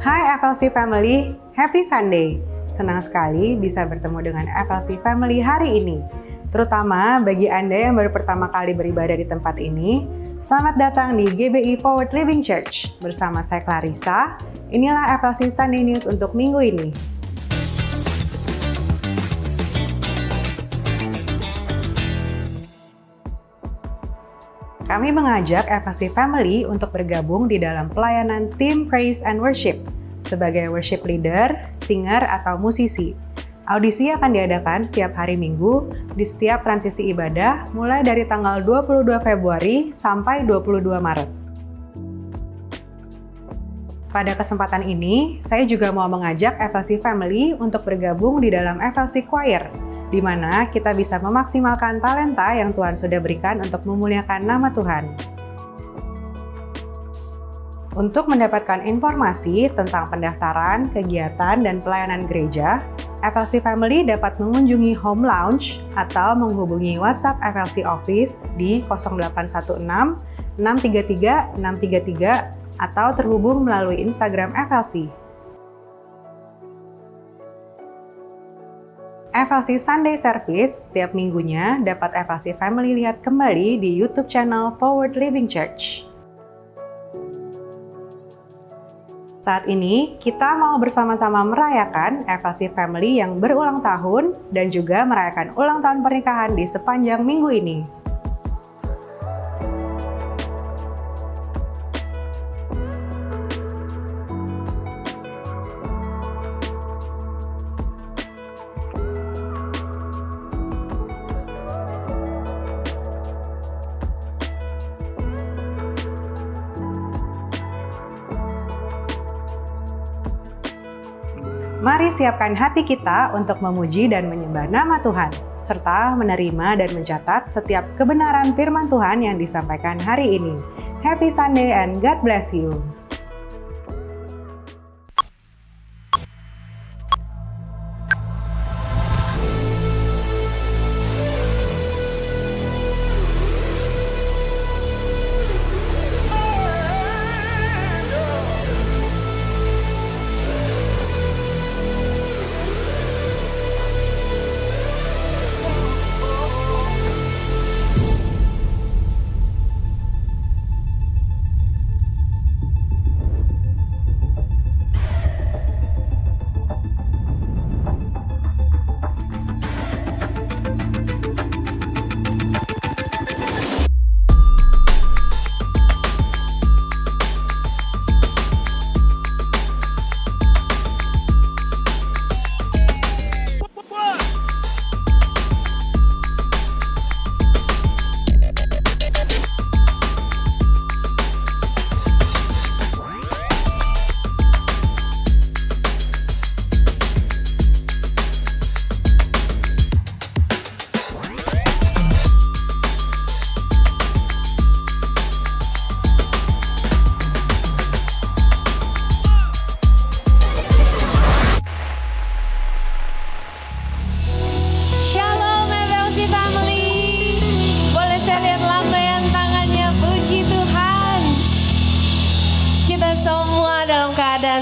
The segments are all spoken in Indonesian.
Hai FLC Family, Happy Sunday! Senang sekali bisa bertemu dengan FLC Family hari ini. Terutama bagi Anda yang baru pertama kali beribadah di tempat ini, selamat datang di GBI Forward Living Church. Bersama saya Clarissa, inilah FLC Sunday News untuk minggu ini. Kami mengajak FLC Family untuk bergabung di dalam pelayanan Team Praise and Worship sebagai worship leader, singer, atau musisi. Audisi akan diadakan setiap hari Minggu di setiap transisi ibadah mulai dari tanggal 22 Februari sampai 22 Maret. Pada kesempatan ini, saya juga mau mengajak FLC Family untuk bergabung di dalam FLC Choir, di mana kita bisa memaksimalkan talenta yang Tuhan sudah berikan untuk memuliakan nama Tuhan. Untuk mendapatkan informasi tentang pendaftaran, kegiatan, dan pelayanan gereja, FLC Family dapat mengunjungi Home Lounge atau menghubungi WhatsApp FLC Office di 0816 633 633 atau terhubung melalui Instagram FLC. FLC Sunday Service setiap minggunya dapat FLC Family lihat kembali di YouTube channel Forward Living Church. Saat ini, kita mau bersama-sama merayakan FLC Family yang berulang tahun dan juga merayakan ulang tahun pernikahan di sepanjang minggu ini. Mari siapkan hati kita untuk memuji dan menyembah nama Tuhan, serta menerima dan mencatat setiap kebenaran firman Tuhan yang disampaikan hari ini. Happy Sunday and God bless you!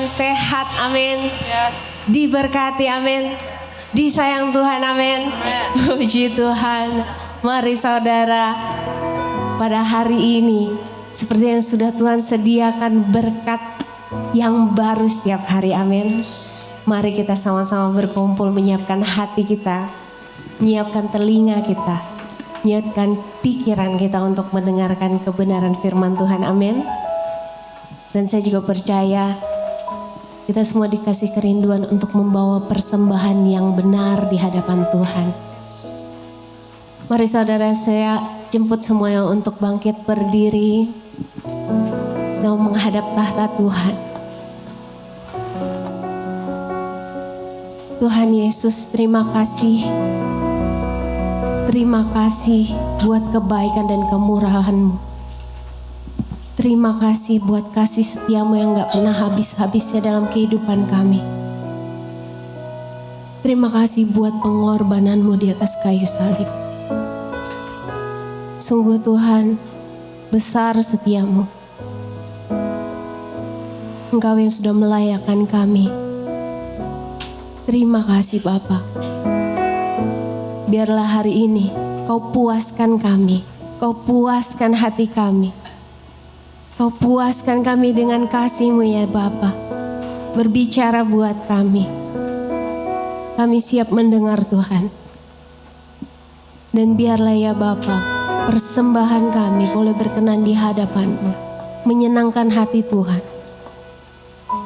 Sehat, amin. Yes. Diberkati, amin. Disayang Tuhan, amin. Puji Tuhan. Mari saudara, pada hari ini seperti yang sudah Tuhan sediakan berkat yang baru setiap hari, amin. Mari kita sama-sama berkumpul menyiapkan hati kita, menyiapkan telinga kita, menyiapkan pikiran kita untuk mendengarkan kebenaran firman Tuhan, amin. Dan saya juga percaya kita semua dikasih kerinduan untuk membawa persembahan yang benar di hadapan Tuhan. Mari saudara, saya jemput semuanya untuk bangkit berdiri dan menghadap tahta Tuhan. Tuhan Yesus, terima kasih. Terima kasih buat kebaikan dan kemurahan-Mu. Terima kasih buat kasih setiamu yang gak pernah habis-habisnya dalam kehidupan kami. Terima kasih buat pengorbananmu di atas kayu salib. Sungguh Tuhan, besar setiamu. Engkau yang sudah melayakkan kami. Terima kasih Bapa. Biarlah hari ini Kau puaskan kami, Kau puaskan hati kami. Kau puaskan kami dengan kasih-Mu ya Bapa. Berbicara buat kami. Kami siap mendengar Tuhan. Dan biarlah ya Bapa, persembahan kami boleh berkenan di hadapan-Mu. Menyenangkan hati Tuhan.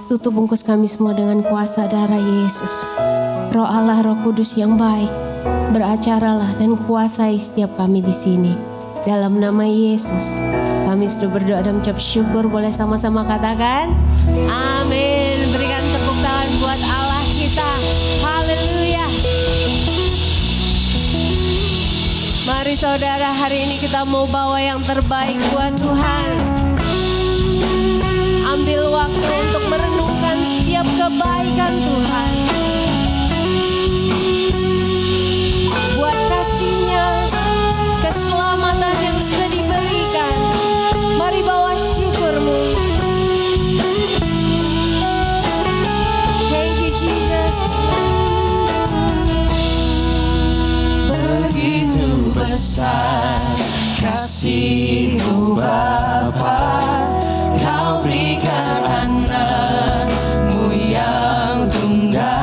Tutup bungkus kami semua dengan kuasa darah Yesus. Roh Allah, Roh Kudus yang baik, beracaralah dan kuasai setiap kami di sini. Dalam nama Yesus, kami sudah berdoa dan mengucap syukur. Boleh sama-sama katakan, amin. Berikan tepuk tangan buat Allah kita. Haleluya. Mari saudara, hari ini kita mau bawa yang terbaik buat Tuhan. Ambil waktu untuk merenungkan setiap kebaikan Tuhan. Buat kasih-Nya, keselamatan yang sudah diberikan. Mari bawa syukur-Mu. Thank you Jesus. Begitu besar kasih-Mu Bapa, Kau berikan anak-Mu yang tunggal.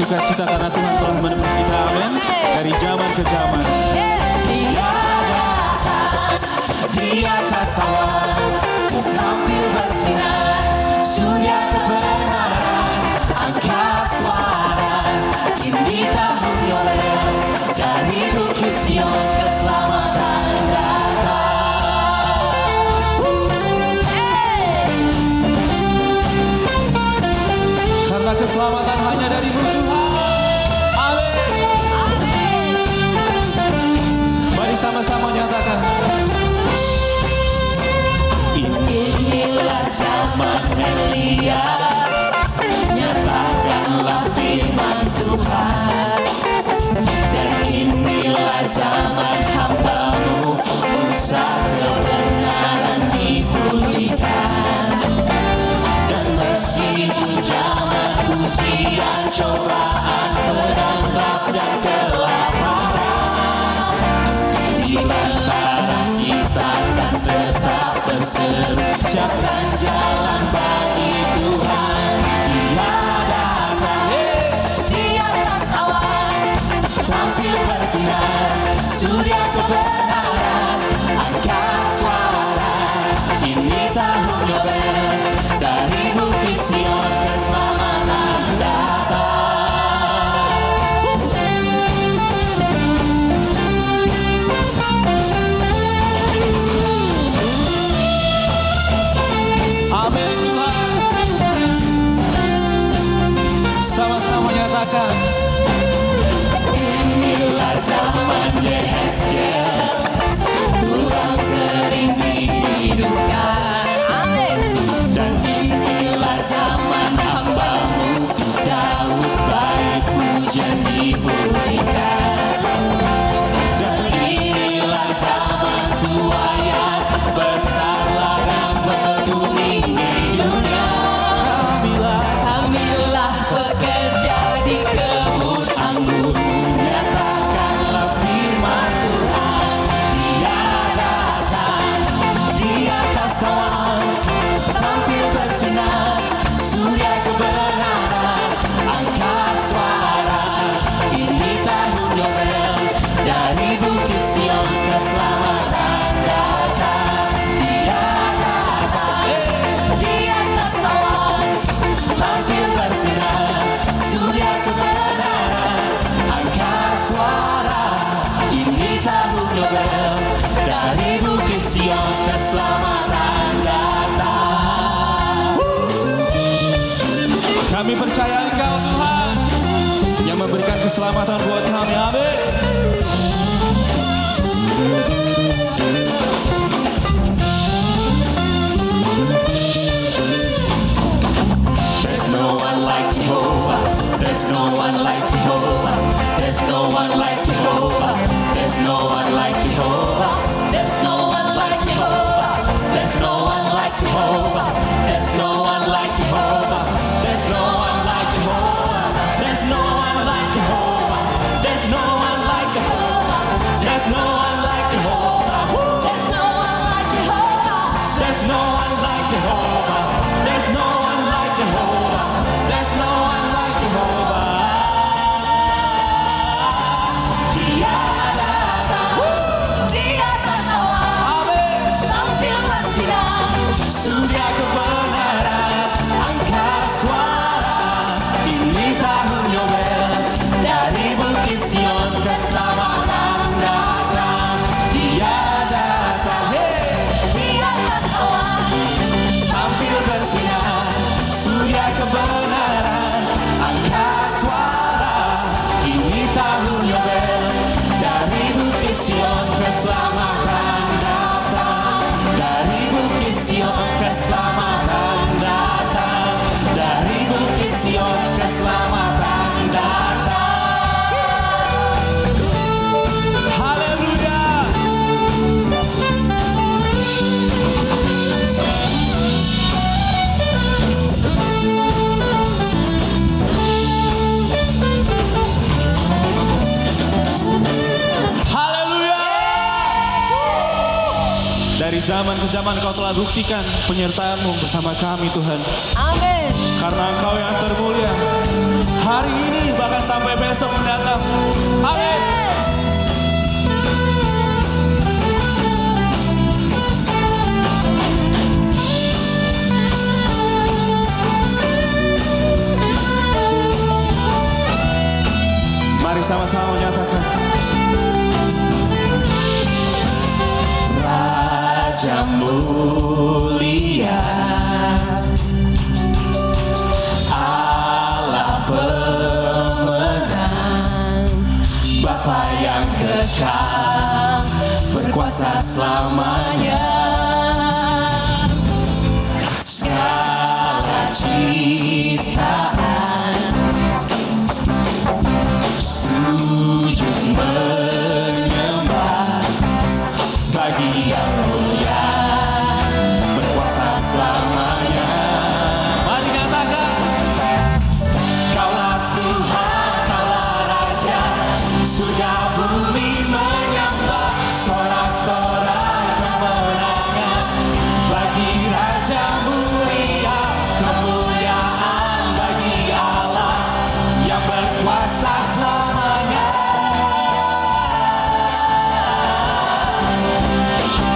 sukacita karena Tuhan telah menebus kita, amin. Dari zaman ke zaman. Dia datang di atas awan, tampil bersinar, surya kebenaran, angkat suara, ini tahun Yobel, dari Bukit Sion keselamatan datang. Karena keselamatan hanya dari-Mu Tuhan. Amin. Mari sama-sama nyatakan. Inilah zaman Elia, nyatakanlah firman Tuhan. Dan inilah zaman hamba-Mu, Musa kebenaran dipulihkan. Dan meski itu zaman ujian, cobaan, perang gelap dan kelaparan, di antara kita kan tetap berseru, siapkan jalan bagi Tuhan. Dia datang di atas awan, tampil bersinar, surya kebenaran, angkat suara, ini tahun Yobel, dari Bukit Sion keselamatan datang. Amin Tuhan. Sama-sama menyatakan. Inilah zaman Yehezkiel, tulang kering dihidupkan. Amin. Dan inilah zaman hamba-Mu Daud, bait pujian dipulihkan. Dan inilah zaman tuayan, besar ladang menguning di dunia. Kamilah pekerja di kebun anggur-Mu, nyatakanlah firman Tuhan. Dia datang di atas awan, tampil bersinar, surya kebenaran, angkat suara, ini tahun Yobel, dari Bukit Sion keselamatan datang. Dia datang di atas awan, tampil bersinar, surya kebenaran, angkat suara, ini tahun Yobel, dari Bukit Sion keselamatan datang. Kami percaya Engkau Tuhan yang memberikan keselamatan buat kami, amin. There's no one like Jehovah, there's no one like Jehovah, there's no one like Jehovah, there's no one like Jehovah, there's no one like Jehovah, there's no one like Jehovah, there's no one like Jehovah, there's no one like Jehovah, there's no one like Jehovah, there's no one like Jehovah, there's no one like Jehovah, there's no one like Jehovah, there's no one like Jehovah, there's no one like Jehovah, there's no one like Jehovah. Dia datang di atas awan, tampil bersinar, surya kebenaran, angkat suara, ini tahun Yobel, dari Bukit Sion keselamatan datang. Dia datang di atas awan, tampil bersinar, surya kebenaran, angkat suara, ini tahun Yobel, dari Bukit Sion keselamatan datang. Dari Bukit Sion keselamatan datang. Dari Bukit Sion keselamatan datang. Haleluya. Dari zaman ke zaman Kau telah buktikan penyertaan-Mu bersama kami Tuhan. Amin. Karena Engkau yang termulia. hari ini bahkan sampai besok mendatang. Amin. Mari sama-sama menyatakan. Raja mulia, Allah pemenang, Bapa yang kekal, berkuasa selamanya. Segala ciptaan sujud menyembah bagi yang mulia, berkuasa selamanya. Mari nyatakan. Kaulah Tuhan, kaulah Raja, surga bumi menyembah, sorak-sorai kemenangan bagi Raja mulia, kemuliaan bagi Allah yang berkuasa selamanya.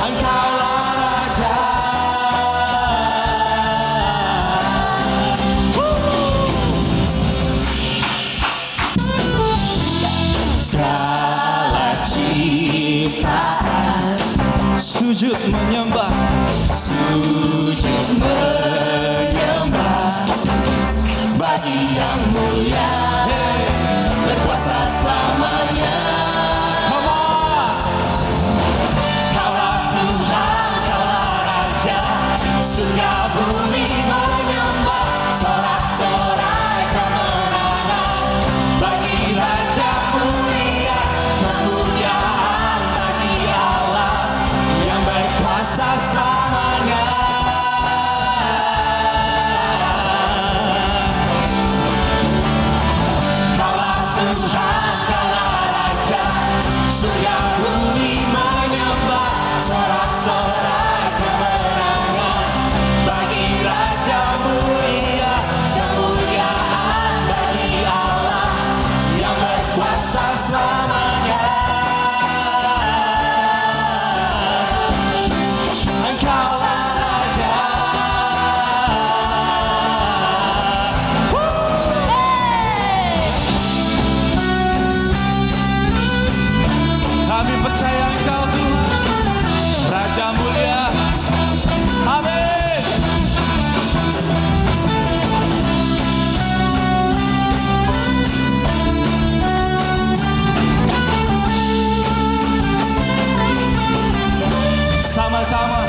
Engkaulah Raja. Segala ciptaan Sujud menyembah. sujud menyembah bagi yang mulia, berkuasa selamanya. Come on. Kaulah Tuhan, kaulah Raja, surga bumi menyembah, sorak-sorai kemenangan bagi Raja mulia, kemuliaan bagi Allah yang berkuasa selamanya. Kaulah Tuhan, kaulah Raja, surga bumi menyembah, sorak-sorai kemenangan bagi Raja mulia, kemuliaan bagi Allah yang berkuasa selamanya. Engkaulah Raja. Kami percaya Engkau Tuhan, Raja mulia. Amin. Sama-sama.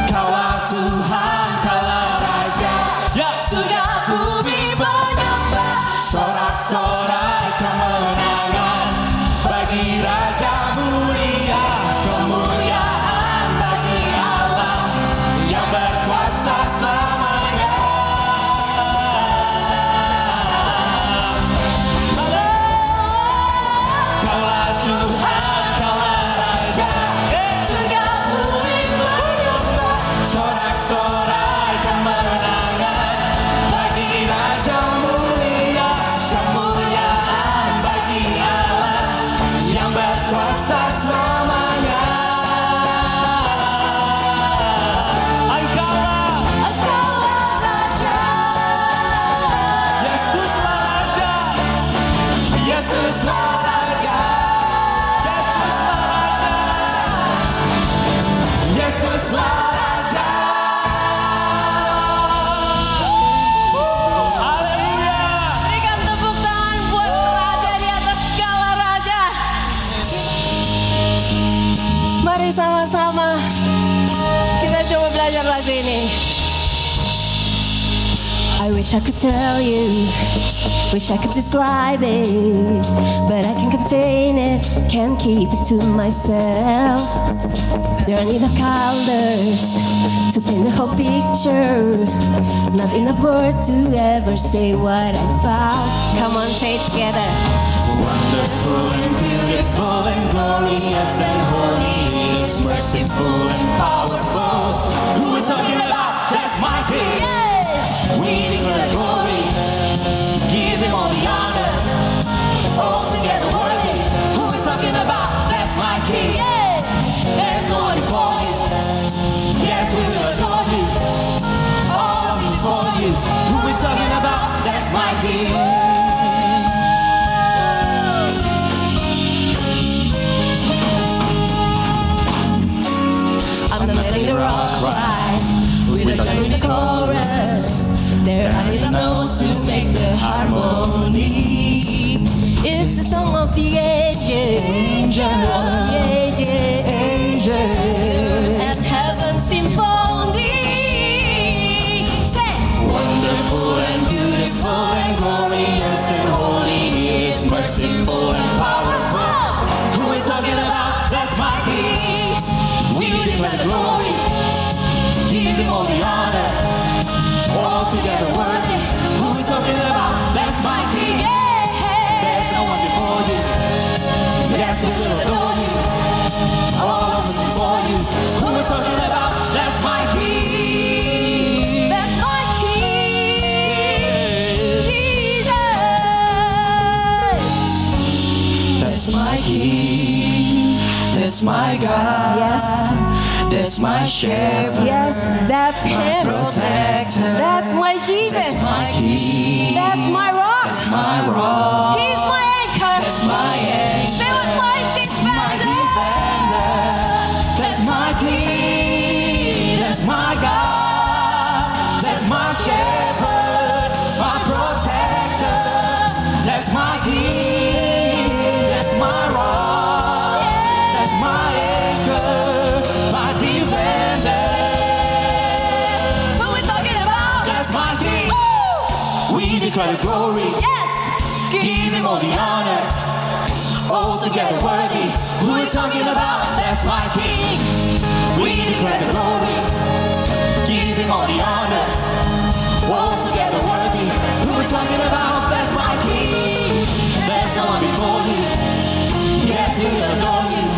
Kaulah Tuhan, kaulah Raja, Ya. surga bumi menyembah, sorak-sorai kemenangan bagi Raja mulia, kemuliaan bagi Allah yang berkuasa selamanya. Kaulah Tuhan, kaulah Raja, surga bumi menyembah, sorak-sorai kemenangan bagi Raja mulia, kemuliaan bagi Allah yang berkuasa selamanya. Engkaulah. Engkaulah Raja, Yesuslah Raja. Yesuslah Raja, Yesuslah Raja. Yesuslah Raja. Haleluya. Berikan tepuk tangan buat Raja di atas segala raja. Mari sama-sama kita coba belajar lagu ini. I wish I could tell you, wish I could describe it, but I can contain it, can't keep it to myself. There are enough colors to paint the whole picture, not enough words to ever say what I found. Come on, say it together. Wonderful and beautiful and glorious and holy is merciful and powerful. Who is talking about? That's my King. We declare glory, when I join the chorus. There are the notes to make the harmony. It's the song of the angels, and heaven's symphony. Say, wonderful and beautiful and glorious and holy, He is merciful and powerful. Who is talking about? That's my King. We declare the glory, give Him all the honor, altogether worthy. Who is talking about? That's my King. There's no one before you. Yes, we will adore you. All of us is for you. Who is talking about? That's my King. That's my King. Jesus. That's my King. That's my God. Yes. That's my shepherd. Yes, that's Him. Protector. That's my Jesus. That's my King. That's my rock. That's my rock. He's my anchor. That's my anchor. Say what, my defender. That's my King. That's my God. That's my shepherd. My protector. That's my King. That's my rock. That's my anchor. My defender. Who we talking about? That's my King. We declare the glory. Yes. Give Him all the honor, altogether worthy. Who is talking about? That's my King. We declare the glory, give Him all the honor, altogether worthy. Who is talking about? That's my King. There's no one before you. Yes, we will adore you.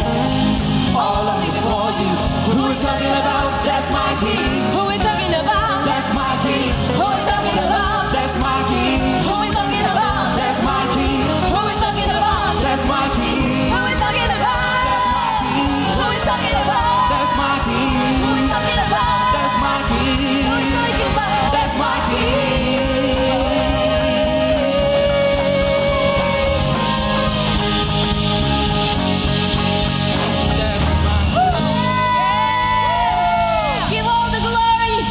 All of this for you. Who is talking about? That's my King. Who we talking about? That's my King. Who is talking about? That's my King. Who we talking about? That's my King. Who is talking about? That's my King. Who is talking about? Who is talking about? That's my King. Who is talking about? That's my King. Who is talking about? That's my Give all the glory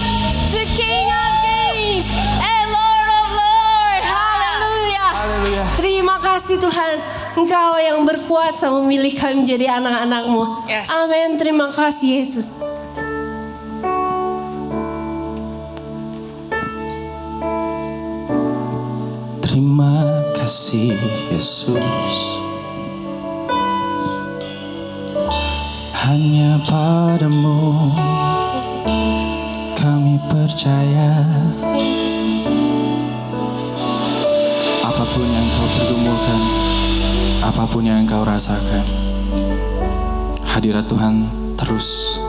to King of Kings and Lord of Lords. Haleluya. Terima kasih Tuhan, Engkau yang berkuasa memilih kami menjadi anak-anak-Mu. Amin. Terima kasih Yesus. Terima kasih Yesus, hanya padamu kami percaya. Apapun yang kau pergumulkan, apapun yang kau rasakan, hadirat Tuhan terus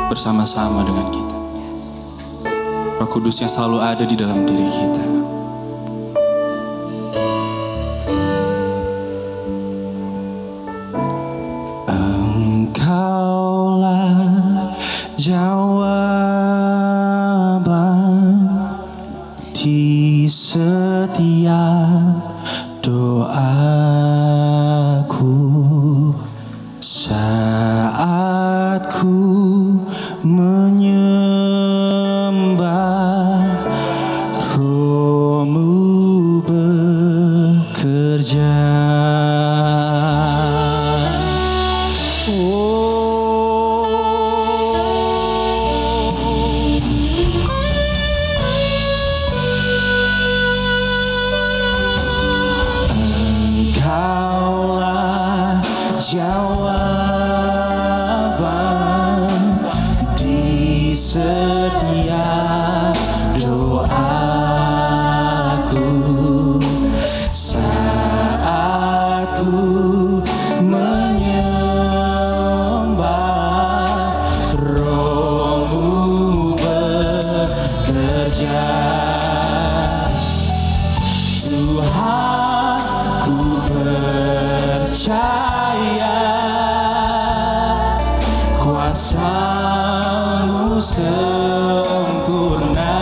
bersama-sama dengan kita. Roh Kudus yang selalu ada di dalam diri kita. Engkaulah jawaban di setiap doaku saat ku menyembah, Roh-Mu bekerja. Engkaulah jawaban di setiap doaku saat ku menyembah, Roh-Mu bekerja. Tuhan, ku percaya kuasa-Mu sempurna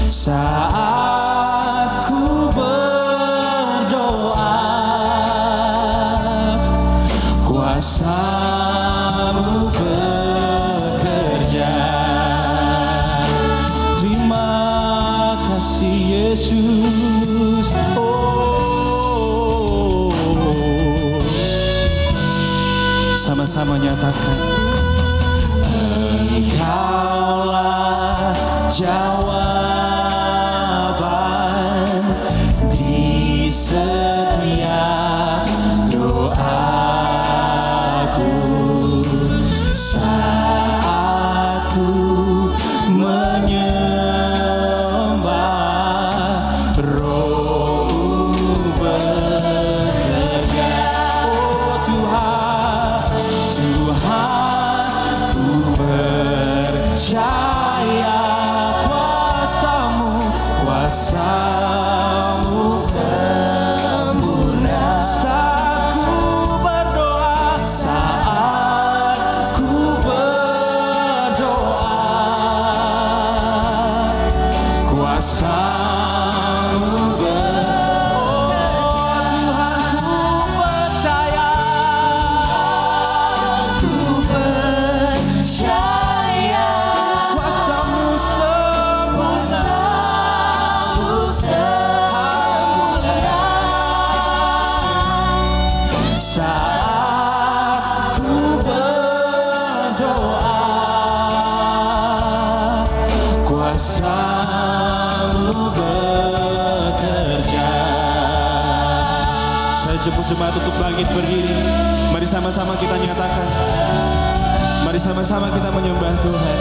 saat ku berdoa. Kuasa-Mu bekerja. berdoa, kuasa-Mu Tuhan ku percaya, kuasa-Mu sempurna. Saat ku berdoa, kuasa-Mu bekerja. Saya jemput jemaat untuk bangkit berdiri. Mari sama-sama kita nyatakan. Mari sama-sama kita menyembah Tuhan.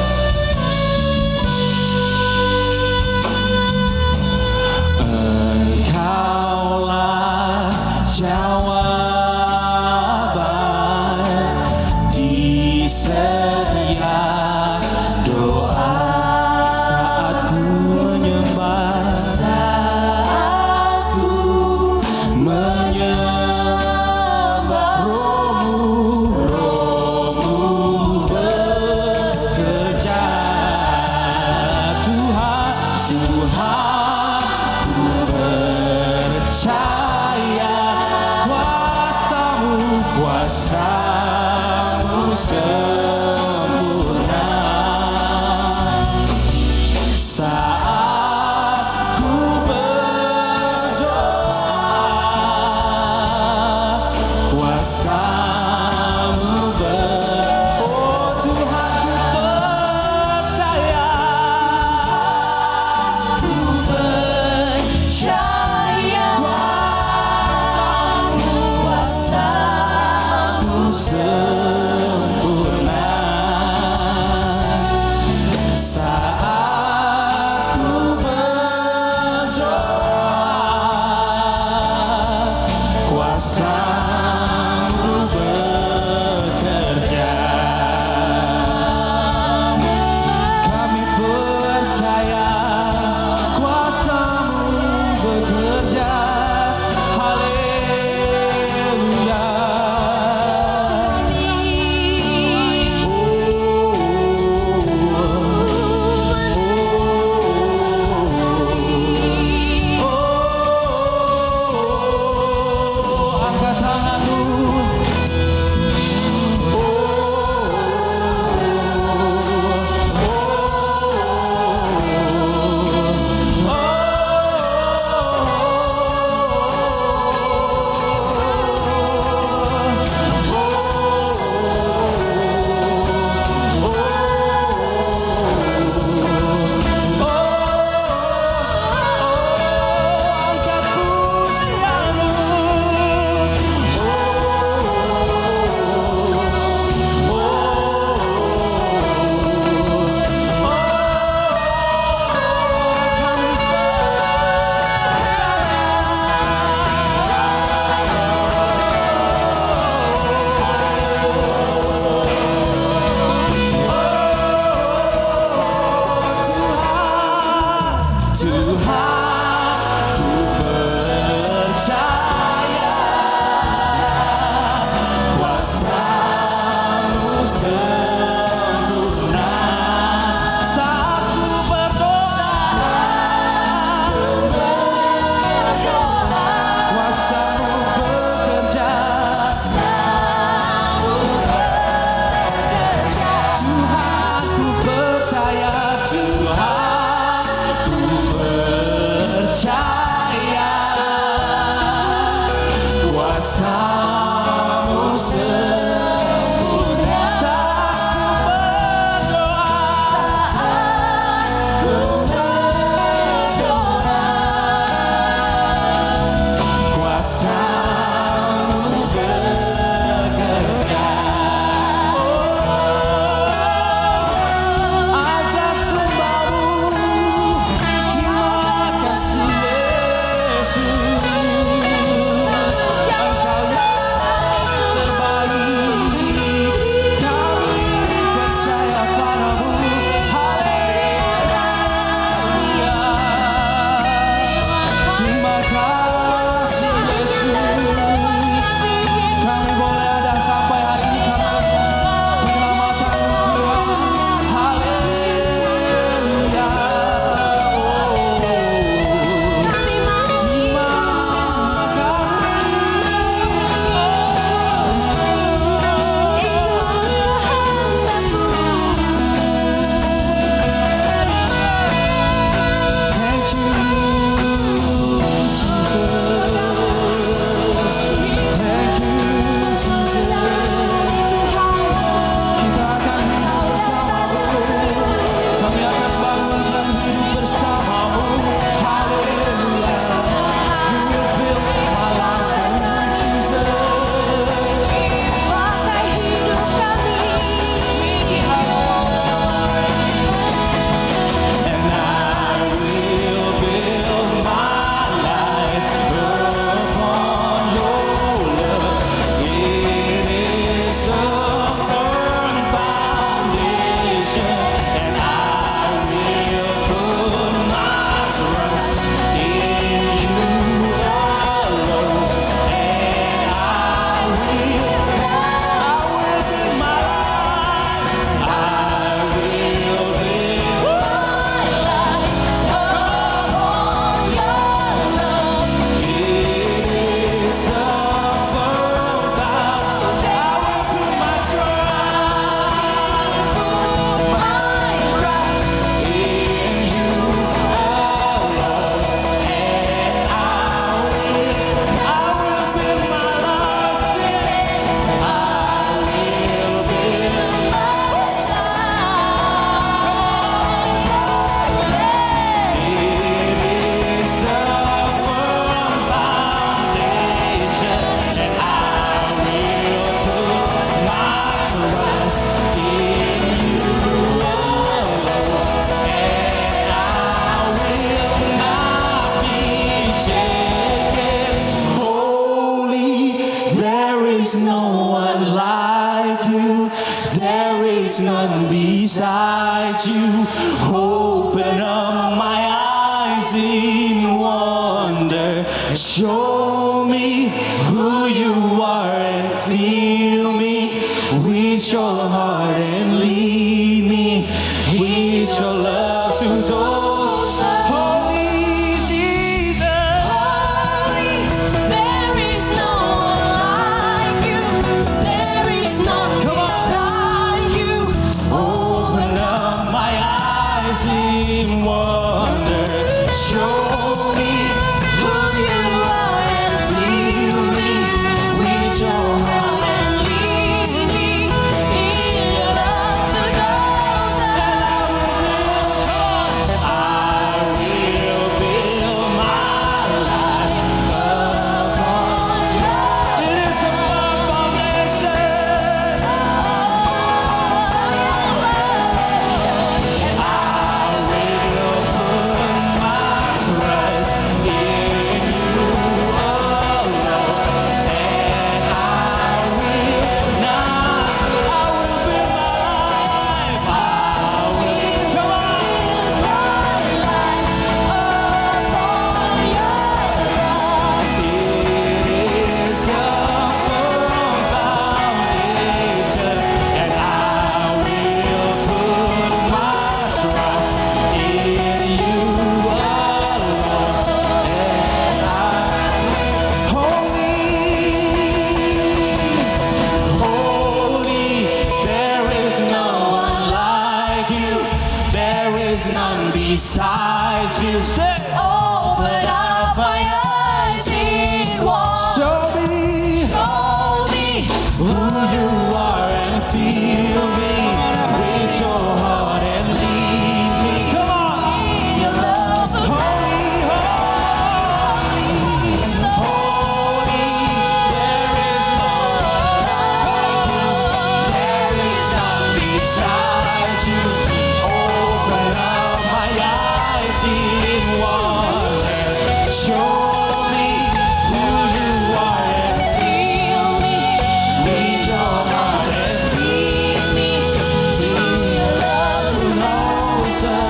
Engkaulah jawaban di setiap doa. Saat ku menyembah, Roh-Mu bekerja. one beside you. Open up my eyes in wonder. Show me who you are and fill me with your heart and lead me with your love to those. Holy Jesus, Holy, there is no one like you. There is none beside you. open up my eyes in wonder. Show me Who you are and fill me with your heart and lead me in your love to those I will build my life upon you. It is the foundation. I will put my trust in you alone, and I will build my life. Come on. It is the firm foundation, and I will put my trust in you alone, and holy, there is no one like you, there is none beside you. Say, Open up my eyes in wonder. show me Show me who you are and fill me with your heart and lead me. Come on. your love to Holy, there is no there is none beside you. Open up my eyes in wonder. Show me who you are and fill me with your heart and lead me to your love to closer.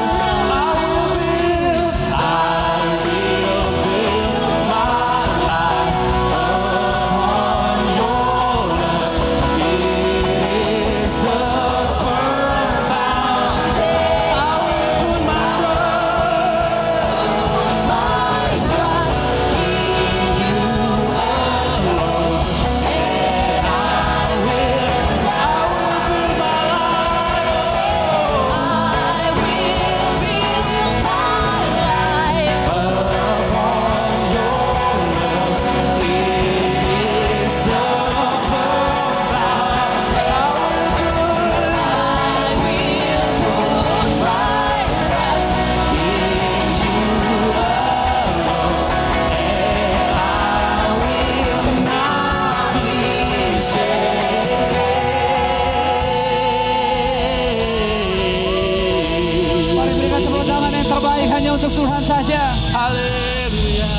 I will build my life upon your love. It is the firm foundation. I will put my trust in you alone, and I will build my life. I will build my life Upon your love, it is the firm foundation. I will put my trust In you alone, and I will not be shaken. Mari berikan tepuk tangan yang terbaik hanya untuk Tuhan saja. Haleluya.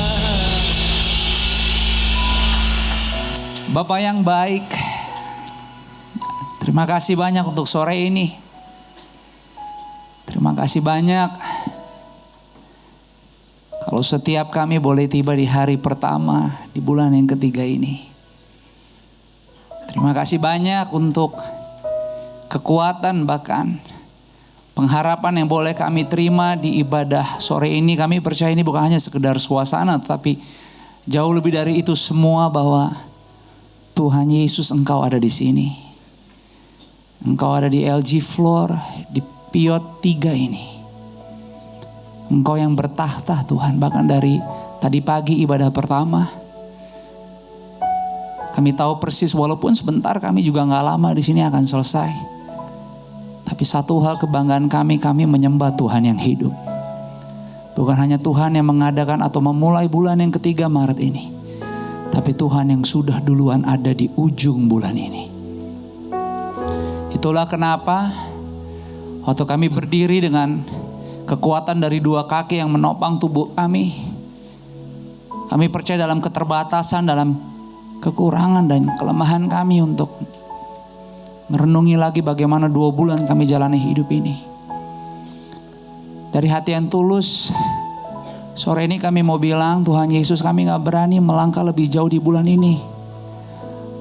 Bapak yang baik, terima kasih banyak untuk sore ini. Terima kasih banyak. Kalau setiap kami boleh tiba di hari pertama di bulan yang ketiga ini. Terima kasih banyak untuk kekuatan bahkan pengharapan yang boleh kami terima di ibadah sore ini. Kami percaya ini bukan hanya sekedar suasana, tetapi jauh lebih dari itu semua bahwa Tuhan Yesus Engkau ada di sini. Engkau ada di LG Floor, di Piot 3 ini. Engkau yang bertahta Tuhan, bahkan dari tadi pagi ibadah pertama. Kami tahu persis walaupun sebentar kami juga gak lama di sini akan selesai. Tapi satu hal kebanggaan kami menyembah Tuhan yang hidup. Bukan hanya Tuhan yang mengadakan atau memulai bulan yang ketiga Maret ini. Tapi Tuhan yang sudah duluan ada di ujung bulan ini. Itulah kenapa waktu kami berdiri dengan kekuatan dari dua kaki yang menopang tubuh kami. Kami percaya dalam keterbatasan, dalam kekurangan dan kelemahan kami untuk merenungi lagi bagaimana 2 bulan kami jalani hidup ini. Dari hati yang tulus, sore ini kami mau bilang, Tuhan Yesus, kami gak berani melangkah lebih jauh di bulan ini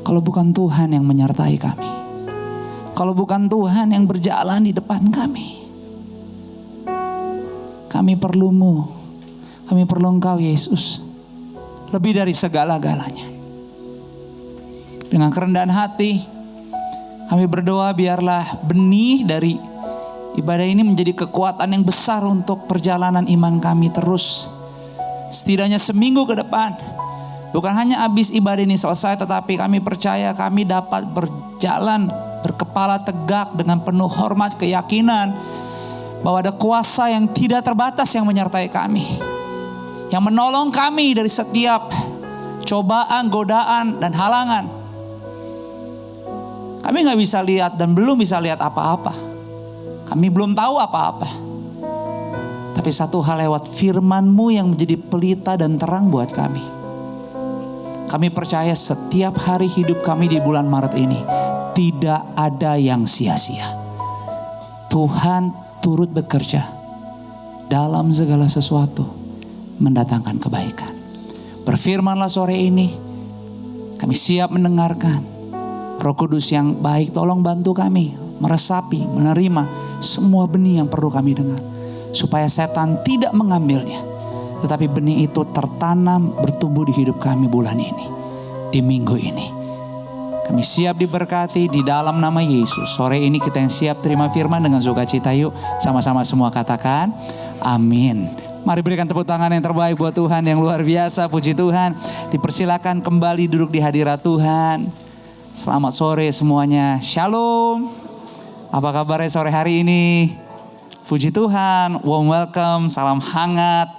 kalau bukan Tuhan yang menyertai kami. Kalau bukan Tuhan yang berjalan di depan kami. Kami perlumu, kami perlu Engkau Yesus, lebih dari segala-galanya. Dengan kerendahan hati, kami berdoa biarlah benih dari ibadah ini menjadi kekuatan yang besar untuk perjalanan iman kami terus. Setidaknya seminggu ke depan, bukan hanya habis ibadah ini selesai, tetapi kami percaya kami dapat berjalan berkepala tegak dengan penuh hormat, keyakinan bahwa ada kuasa yang tidak terbatas yang menyertai kami, yang menolong kami dari setiap cobaan, godaan, dan halangan. Kami gak bisa lihat dan belum bisa lihat apa-apa. Kami belum tahu apa-apa. Tapi satu hal, lewat firman-Mu yang menjadi pelita dan terang buat kami. Kami percaya setiap hari hidup kami di bulan Maret ini tidak ada yang sia-sia. Tuhan turut bekerja dalam segala sesuatu mendatangkan kebaikan. Berfirmanlah sore ini, kami siap mendengarkan. Roh Kudus yang baik tolong bantu kami meresapi, menerima semua benih yang perlu kami dengar. Supaya setan tidak mengambilnya, tetapi benih itu tertanam bertumbuh di hidup kami bulan ini, di minggu ini. Kami siap diberkati di dalam nama Yesus. Sore ini kita yang siap terima firman dengan sukacita, yuk sama-sama semua katakan amin. Mari berikan tepuk tangan yang terbaik buat Tuhan yang luar biasa. Puji Tuhan. Dipersilakan kembali duduk di hadirat Tuhan. Selamat sore semuanya. Shalom. Apa kabarnya sore hari ini? Puji Tuhan. Warm welcome, salam hangat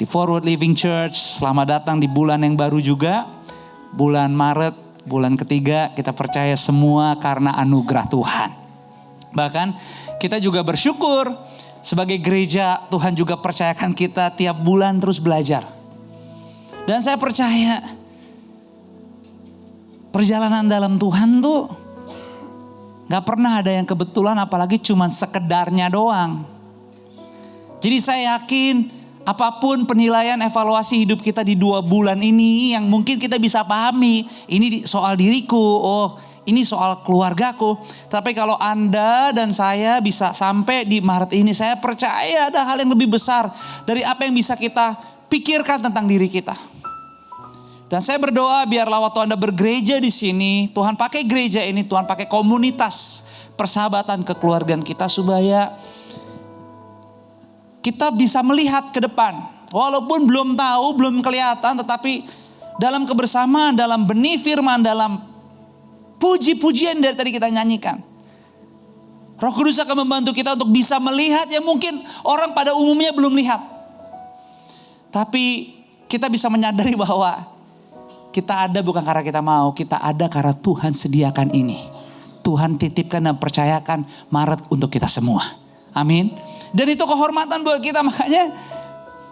di Forward Living Church. Selamat datang di bulan yang baru juga. Bulan Maret. Bulan ketiga, kita percaya semua karena anugerah Tuhan. Bahkan kita juga bersyukur sebagai gereja, Tuhan juga percayakan kita tiap bulan terus belajar. Dan saya percaya perjalanan dalam Tuhan tuh gak pernah ada yang kebetulan, apalagi cuma sekedarnya doang. Jadi saya yakin apapun penilaian evaluasi hidup kita di 2 bulan ini yang mungkin kita bisa pahami. Ini soal diriku, oh ini soal keluargaku. Tapi kalau Anda dan saya bisa sampai di Maret ini, saya percaya ada hal yang lebih besar dari apa yang bisa kita pikirkan tentang diri kita. Dan saya berdoa biarlah waktu Anda bergereja di sini, Tuhan pakai gereja ini, Tuhan pakai komunitas persahabatan kekeluargaan kita supaya kita bisa melihat ke depan. Walaupun belum tahu, belum kelihatan, tetapi dalam kebersamaan, dalam benih firman, dalam puji-pujian dari tadi kita nyanyikan, Roh Kudus akan membantu kita untuk bisa melihat yang mungkin orang pada umumnya belum lihat. Tapi kita bisa menyadari bahwa kita ada bukan karena kita mau, kita ada karena Tuhan sediakan ini. Tuhan titipkan dan percayakan Maret untuk kita semua. Amin. Dan itu kehormatan buat kita. Makanya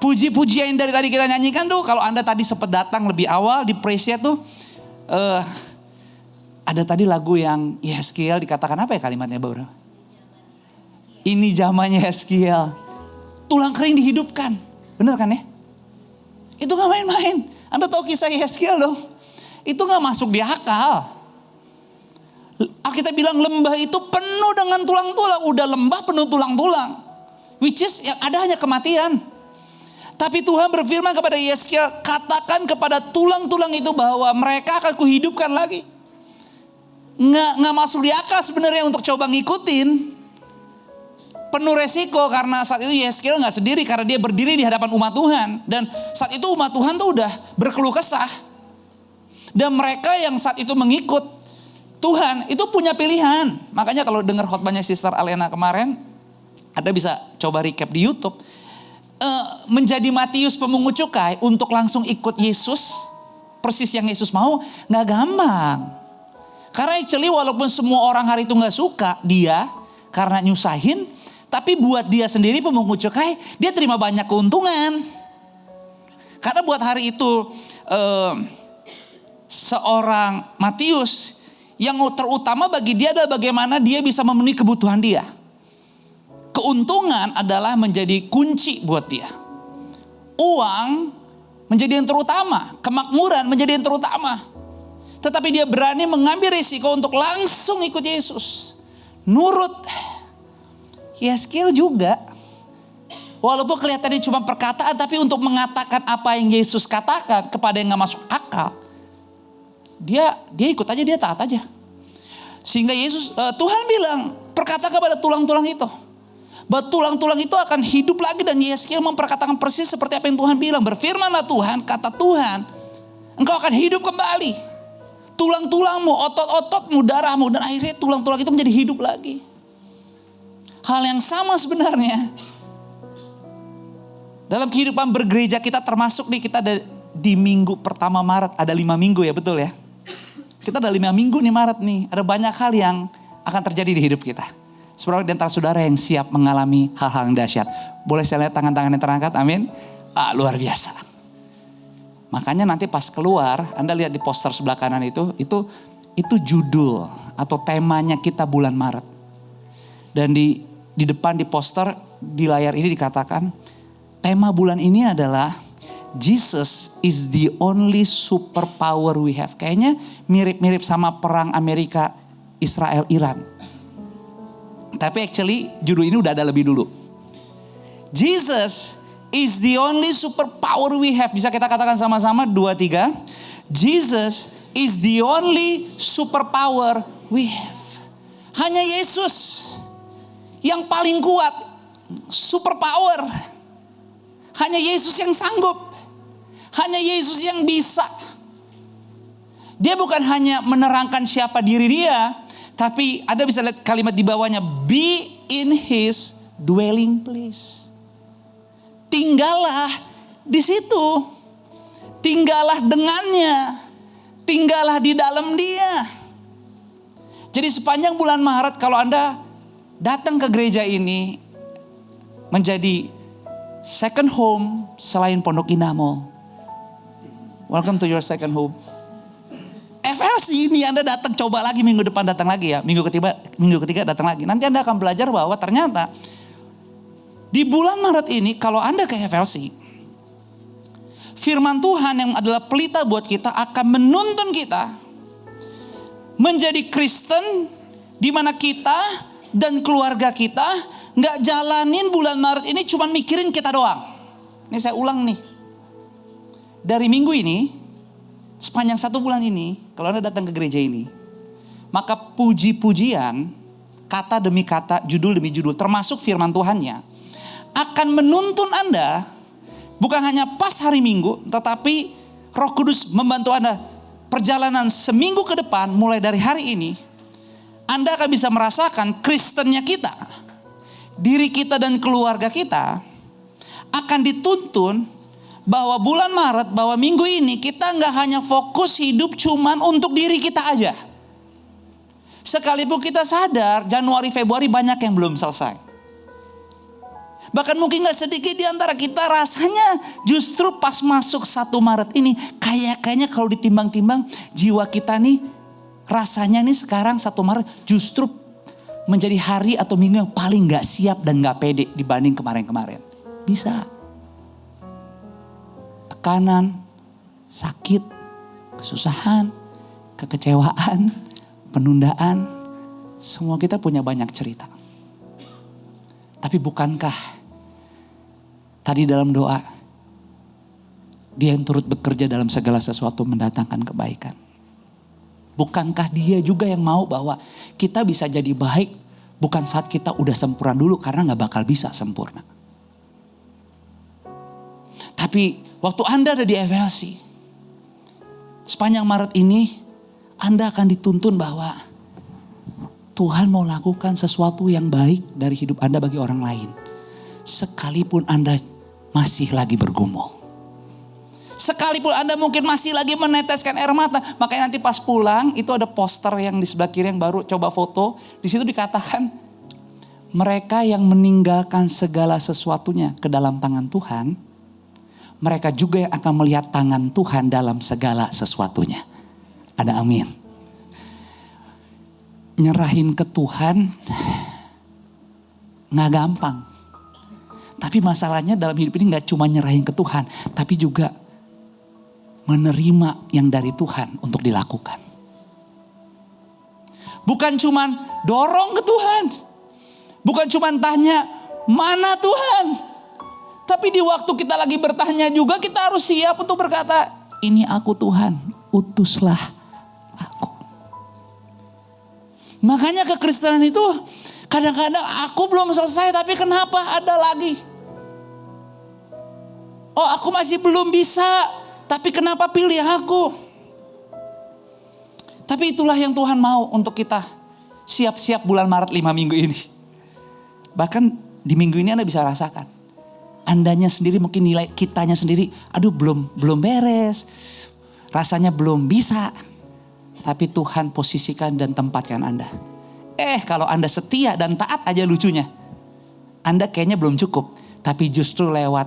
puji-pujian dari tadi kita nyanyikan tuh, kalau Anda tadi sempat datang lebih awal di praise-nya tuh, ada tadi lagu yang Yeskiel dikatakan apa ya kalimatnya bro? Ini zamannya Yeskiel. Tulang kering dihidupkan. Bener kan ya? Itu gak main-main. Anda tahu kisah Yeskiel dong? Itu gak masuk di akal. Alkitab bilang lembah itu penuh dengan tulang-tulang. Udah lembah penuh tulang-tulang. Which is yang ada hanya kematian. Tapi Tuhan berfirman kepada Yeskiel, katakan kepada tulang-tulang itu bahwa mereka akan kuhidupkan lagi. Nggak masuk di akal sebenarnya untuk coba ngikutin. Penuh resiko karena saat itu Yeskiel nggak sendiri karena dia berdiri di hadapan umat Tuhan. Dan saat itu umat Tuhan tuh udah berkeluh kesah. Dan mereka yang saat itu mengikut Tuhan itu punya pilihan. Makanya kalau dengar khotbahnya Sister Alena kemarin, Anda bisa coba recap di YouTube. Menjadi Matius pemungut cukai untuk langsung ikut Yesus, persis yang Yesus mau, gak gampang. Karena actually walaupun semua orang hari itu gak suka dia karena nyusahin, tapi buat dia sendiri pemungut cukai, dia terima banyak keuntungan. Karena buat hari itu seorang Matius Yang terutama bagi dia adalah bagaimana dia bisa memenuhi kebutuhan dia. Keuntungan adalah menjadi kunci buat dia. Uang menjadi yang terutama, kemakmuran menjadi yang terutama. Tetapi dia berani mengambil risiko untuk langsung ikut Yesus. Nurut. Yeskil juga. Walaupun kelihatannya cuma perkataan, tapi untuk mengatakan apa yang Yesus katakan kepada yang gak masuk akal. Dia ikut aja, dia taat aja. Sehingga Tuhan bilang, berkata kepada tulang-tulang itu. Bahwa tulang-tulang itu akan hidup lagi, dan Yeskil memperkatakan persis seperti apa yang Tuhan bilang. Berfirmanlah Tuhan, kata Tuhan, engkau akan hidup kembali. Tulang-tulangmu, otot-ototmu, darahmu, dan akhirnya tulang-tulang itu menjadi hidup lagi. Hal yang sama sebenarnya. Dalam kehidupan bergereja kita, termasuk nih kita di minggu pertama Maret, ada 5 minggu ya, betul ya? Kita ada 5 minggu nih Maret nih, ada banyak hal yang akan terjadi di hidup kita. Seberapa di antara saudara yang siap mengalami hal-hal yang dahsyat? Boleh saya lihat tangan-tangan yang terangkat? Amin. Luar biasa. Makanya nanti pas keluar, Anda lihat di poster sebelah kanan itu judul atau temanya kita bulan Maret. Dan di depan di poster, di layar ini dikatakan, tema bulan ini adalah Jesus is the only superpower we have. Kayaknya mirip-mirip sama perang Amerika, Israel, Iran. Tapi actually judul ini udah ada lebih dulu. Jesus is the only superpower we have. Bisa kita katakan sama-sama 2, 3. Jesus is the only superpower we have. Hanya Yesus yang paling kuat. Superpower. Hanya Yesus yang sanggup. Hanya Yesus yang bisa. Dia bukan hanya menerangkan siapa diri dia, tapi Anda bisa lihat kalimat di bawahnya, be in his dwelling place. Tinggallah di situ. Tinggallah dengannya. Tinggallah di dalam dia. Jadi sepanjang bulan Maret kalau Anda datang ke gereja ini menjadi second home selain Pondok Indah Mall. Welcome to your second home. FLC ini Anda datang, coba lagi minggu depan datang lagi ya. Minggu ketiga datang lagi. Nanti Anda akan belajar bahwa ternyata di bulan Maret ini kalau Anda ke FLC, firman Tuhan yang adalah pelita buat kita akan menuntun kita menjadi Kristen di mana kita dan keluarga kita nggak jalanin bulan Maret ini cuma mikirin kita doang. Ini saya ulang nih. Dari minggu ini, sepanjang 1 bulan ini, kalau Anda datang ke gereja ini, maka puji-pujian, kata demi kata, judul demi judul, termasuk firman Tuhannya, akan menuntun Anda, bukan hanya pas hari Minggu, tetapi Roh Kudus membantu Anda perjalanan seminggu ke depan, mulai dari hari ini, Anda akan bisa merasakan Kristennya kita, diri kita dan keluarga kita, akan dituntun bahwa bulan Maret, bahwa minggu ini kita nggak hanya fokus hidup cuman untuk diri kita aja. Sekalipun kita sadar Januari, Februari banyak yang belum selesai. Bahkan mungkin gak sedikit di antara kita rasanya justru pas masuk 1 Maret ini kayaknya kalau ditimbang-timbang jiwa kita nih rasanya nih sekarang 1 Maret justru menjadi hari atau minggu yang paling gak siap dan gak pede dibanding kemarin-kemarin. Bisa. Tekanan, sakit, kesusahan, kekecewaan, penundaan, semua kita punya banyak cerita. Tapi bukankah tadi dalam doa, Dia yang turut bekerja dalam segala sesuatu mendatangkan kebaikan. Bukankah Dia juga yang mau bahwa kita bisa jadi baik bukan saat kita udah sempurna dulu, karena gak bakal bisa sempurna. Tapi waktu Anda ada di FLC, sepanjang Maret ini Anda akan dituntun bahwa Tuhan mau lakukan sesuatu yang baik dari hidup Anda bagi orang lain. Sekalipun Anda masih lagi bergumul. Sekalipun Anda mungkin masih lagi meneteskan air mata. Makanya nanti pas pulang itu ada poster yang di sebelah kiri yang baru, coba foto. Di situ dikatakan mereka yang meninggalkan segala sesuatunya ke dalam tangan Tuhan, mereka juga yang akan melihat tangan Tuhan dalam segala sesuatunya. Ada amin. nyerahin ke Tuhan gak gampang. Tapi masalahnya dalam hidup ini gak cuma nyerahin ke Tuhan, tapi juga menerima yang dari Tuhan untuk dilakukan. Bukan cuma dorong ke Tuhan. Bukan cuma tanya, mana Tuhan? Tapi di waktu kita lagi bertanya juga kita harus siap untuk berkata, ini aku Tuhan, utuslah aku. Makanya kekristenan itu kadang-kadang aku belum selesai tapi kenapa ada lagi? Oh aku masih belum bisa tapi kenapa pilih aku? Tapi itulah yang Tuhan mau untuk kita siap-siap bulan Maret 5 minggu ini. Bahkan di minggu ini Anda bisa rasakan. Andanya sendiri mungkin nilai kitanya sendiri, aduh belum beres. Rasanya belum bisa. Tapi Tuhan posisikan dan tempatkan Anda. Kalau Anda setia dan taat aja lucunya. Anda kayaknya belum cukup. Tapi justru lewat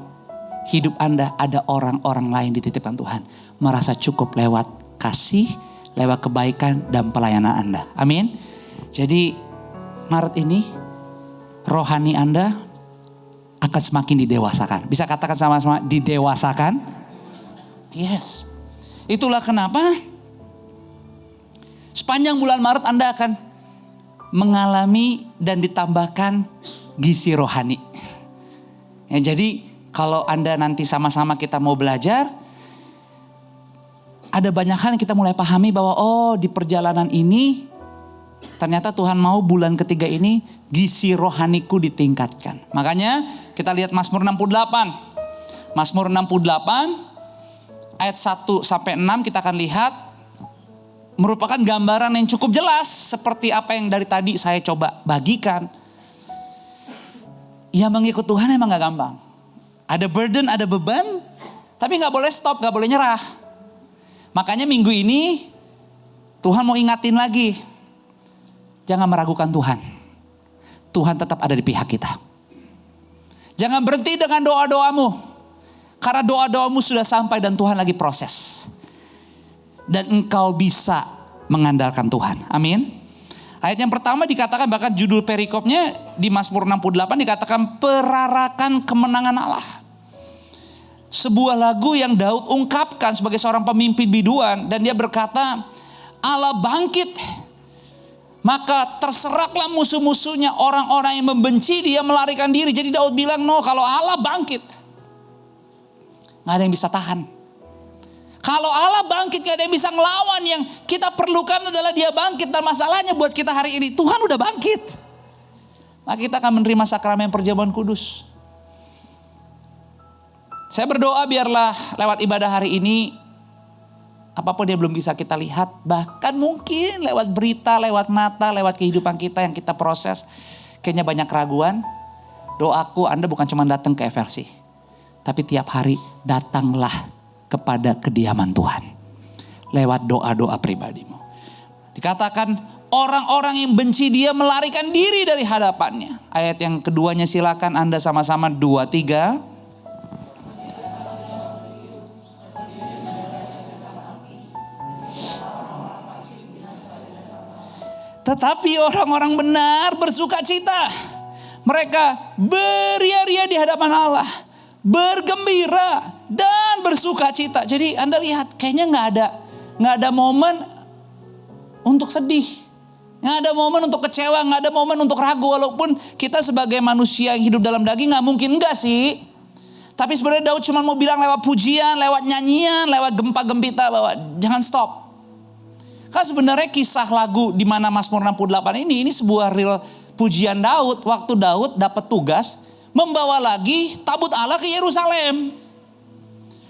hidup Anda ada orang-orang lain dititipkan Tuhan. Merasa cukup lewat kasih, lewat kebaikan dan pelayanan Anda. Amin. Jadi Maret ini rohani Anda akan semakin didewasakan. Bisa katakan sama-sama didewasakan? Yes. Itulah kenapa sepanjang bulan Maret Anda akan mengalami dan ditambahkan gizi rohani. Ya, jadi kalau Anda nanti sama-sama kita mau belajar, ada banyak hal yang kita mulai pahami bahwa di perjalanan ini ternyata Tuhan mau bulan ketiga ini gizi rohaniku ditingkatkan. Makanya kita lihat Mazmur 68. Mazmur 68 ayat 1 sampai 6 kita akan lihat merupakan gambaran yang cukup jelas seperti apa yang dari tadi saya coba bagikan. Ya mengikut Tuhan emang gak gampang. Ada burden, ada beban, tapi gak boleh stop, gak boleh nyerah. Makanya minggu ini Tuhan mau ingatin lagi. Jangan meragukan Tuhan. Tuhan tetap ada di pihak kita. Jangan berhenti dengan doa-doamu. Karena doa-doamu sudah sampai dan Tuhan lagi proses. Dan engkau bisa mengandalkan Tuhan. Amin. Ayat yang pertama dikatakan, bahkan judul perikopnya di Mazmur 68 dikatakan perarakan kemenangan Allah. Sebuah lagu yang Daud ungkapkan sebagai seorang pemimpin biduan. Dan dia berkata, Allah bangkit. Maka terseraklah musuh-musuhnya, orang-orang yang membenci dia melarikan diri. Jadi Daud bilang, kalau Allah bangkit, gak ada yang bisa tahan. Kalau Allah bangkit gak ada yang bisa ngelawan. Yang kita perlukan adalah dia bangkit. Dan masalahnya buat kita hari ini, Tuhan udah bangkit. Maka kita akan menerima sakramen perjamuan kudus. Saya berdoa biarlah lewat ibadah hari ini, apapun yang belum bisa kita lihat, bahkan mungkin lewat berita, lewat mata, lewat kehidupan kita yang kita proses, kayaknya banyak keraguan. Doaku Anda bukan cuma datang ke FLC, tapi tiap hari datanglah kepada kediaman Tuhan. Lewat doa-doa pribadimu. Dikatakan orang-orang yang benci dia melarikan diri dari hadapannya. Ayat yang keduanya silakan Anda sama-sama 2-3. Tetapi orang-orang benar bersuka cita. Mereka beria-ria di hadapan Allah. Bergembira dan bersuka cita. Jadi Anda lihat kayaknya gak ada momen untuk sedih. Gak ada momen untuk kecewa. Gak ada momen untuk ragu. Walaupun kita sebagai manusia yang hidup dalam daging gak mungkin enggak sih. Tapi sebenarnya Daud cuma mau bilang lewat pujian, lewat nyanyian, lewat gempa gempita bahwa jangan stop. Kan sebenarnya kisah lagu di mana Mazmur 68 ini sebuah real pujian Daud. Waktu Daud dapat tugas membawa lagi tabut Allah ke Yerusalem.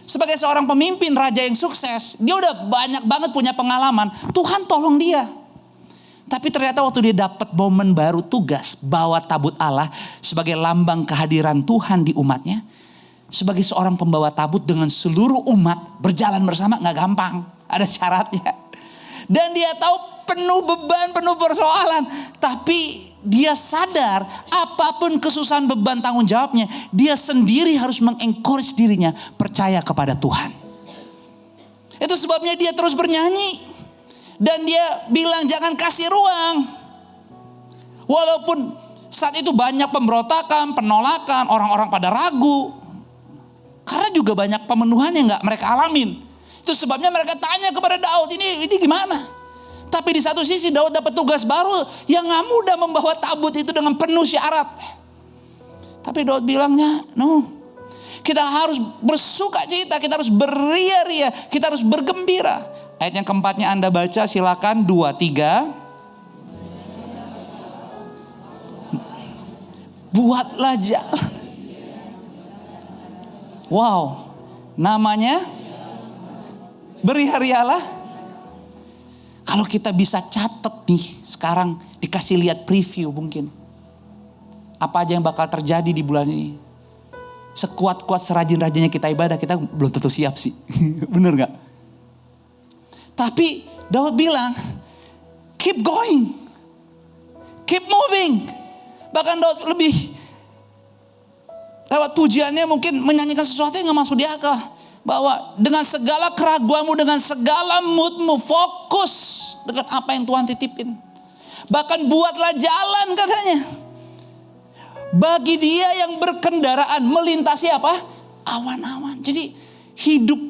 Sebagai seorang pemimpin raja yang sukses, dia udah banyak banget punya pengalaman. Tuhan tolong dia. Tapi ternyata waktu dia dapat momen baru tugas bawa tabut Allah sebagai lambang kehadiran Tuhan di umatnya. Sebagai seorang pembawa tabut dengan seluruh umat berjalan bersama gak gampang. Ada syaratnya. Dan dia tahu penuh beban, penuh persoalan. Tapi dia sadar apapun kesusahan beban tanggung jawabnya. Dia sendiri harus mengencourage dirinya percaya kepada Tuhan. Itu sebabnya dia terus bernyanyi. Dan dia bilang jangan kasih ruang. Walaupun saat itu banyak pemberontakan, penolakan, orang-orang pada ragu. Karena juga banyak pemenuhan yang gak mereka alamin. Itu sebabnya mereka tanya kepada Daud, ini gimana? Tapi di satu sisi Daud dapat tugas baru yang gak mudah membawa tabut itu dengan penuh syarat. Tapi Daud bilangnya, no, kita harus bersuka cita, kita harus beria-ria, kita harus bergembira. Ayat yang keempatnya Anda baca, silakan 2-3. Buatlah jalan. Wow, namanya beria-rialah. Kalau kita bisa catat nih, sekarang dikasih lihat preview mungkin. Apa aja yang bakal terjadi di bulan ini. Sekuat-kuat serajin-rajinnya kita ibadah, kita belum tentu siap sih. Bener gak? Tapi Daud bilang, keep going. Keep moving. Bahkan Daud lebih lewat pujiannya mungkin menyanyikan sesuatu yang gak masuk di akal. Bahwa dengan segala keraguanmu, dengan segala moodmu, fokus dengan apa yang Tuhan titipin. Bahkan buatlah jalan katanya. Bagi dia yang berkendaraan melintasi apa? Awan-awan. Jadi hidup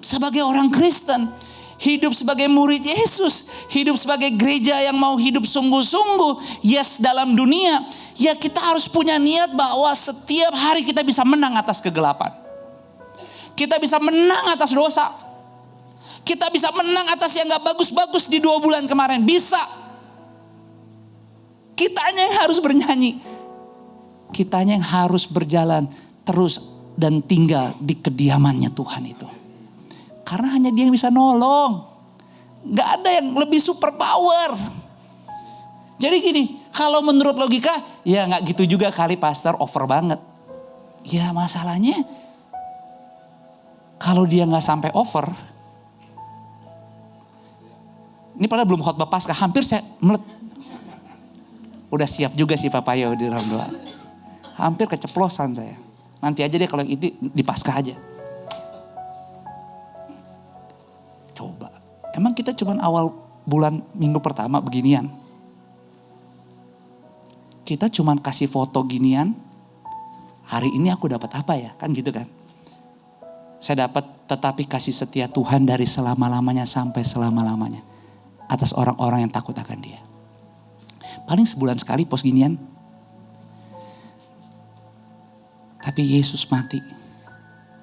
sebagai orang Kristen, hidup sebagai murid Yesus, hidup sebagai gereja yang mau hidup sungguh-sungguh, yes dalam dunia, ya kita harus punya niat bahwa setiap hari kita bisa menang atas kegelapan. Kita bisa menang atas dosa. Kita bisa menang atas yang gak bagus-bagus di 2 bulan kemarin. Bisa. Kitanya yang harus bernyanyi. Kitanya yang harus berjalan terus dan tinggal di kediamannya Tuhan itu. Karena hanya dia yang bisa nolong. Gak ada yang lebih super power. Jadi gini, kalau menurut logika, ya gak gitu juga kali pastor, over banget. Ya masalahnya, kalau dia gak sampai over, ini padahal belum khotbah Paskah, hampir saya udah siap juga sih Papayo di dalam doa. Hampir keceplosan saya. Nanti aja deh kalau itu di Paskah aja. Coba. Emang kita cuma awal bulan minggu pertama beginian. Kita cuma kasih foto ginian. Hari ini aku dapat apa ya? Kan gitu kan. Saya dapat tetapi kasih setia Tuhan dari selama-lamanya sampai selama-lamanya. Atas orang-orang yang takut akan dia. Paling sebulan sekali post ginian. Tapi Yesus mati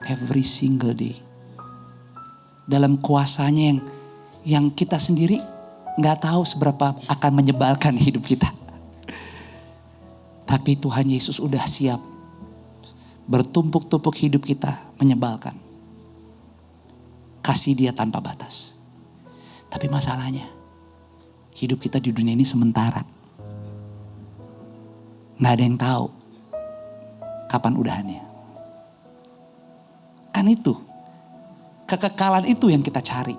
every single day. Dalam kuasanya yang kita sendiri gak tahu seberapa akan menyebalkan hidup kita. Tapi Tuhan Yesus udah siap bertumpuk-tumpuk hidup kita menyebalkan. Kasih dia tanpa batas. Tapi masalahnya hidup kita di dunia ini sementara. Gak ada yang tahu kapan udahannya. Kan itu. Kekekalan itu yang kita cari.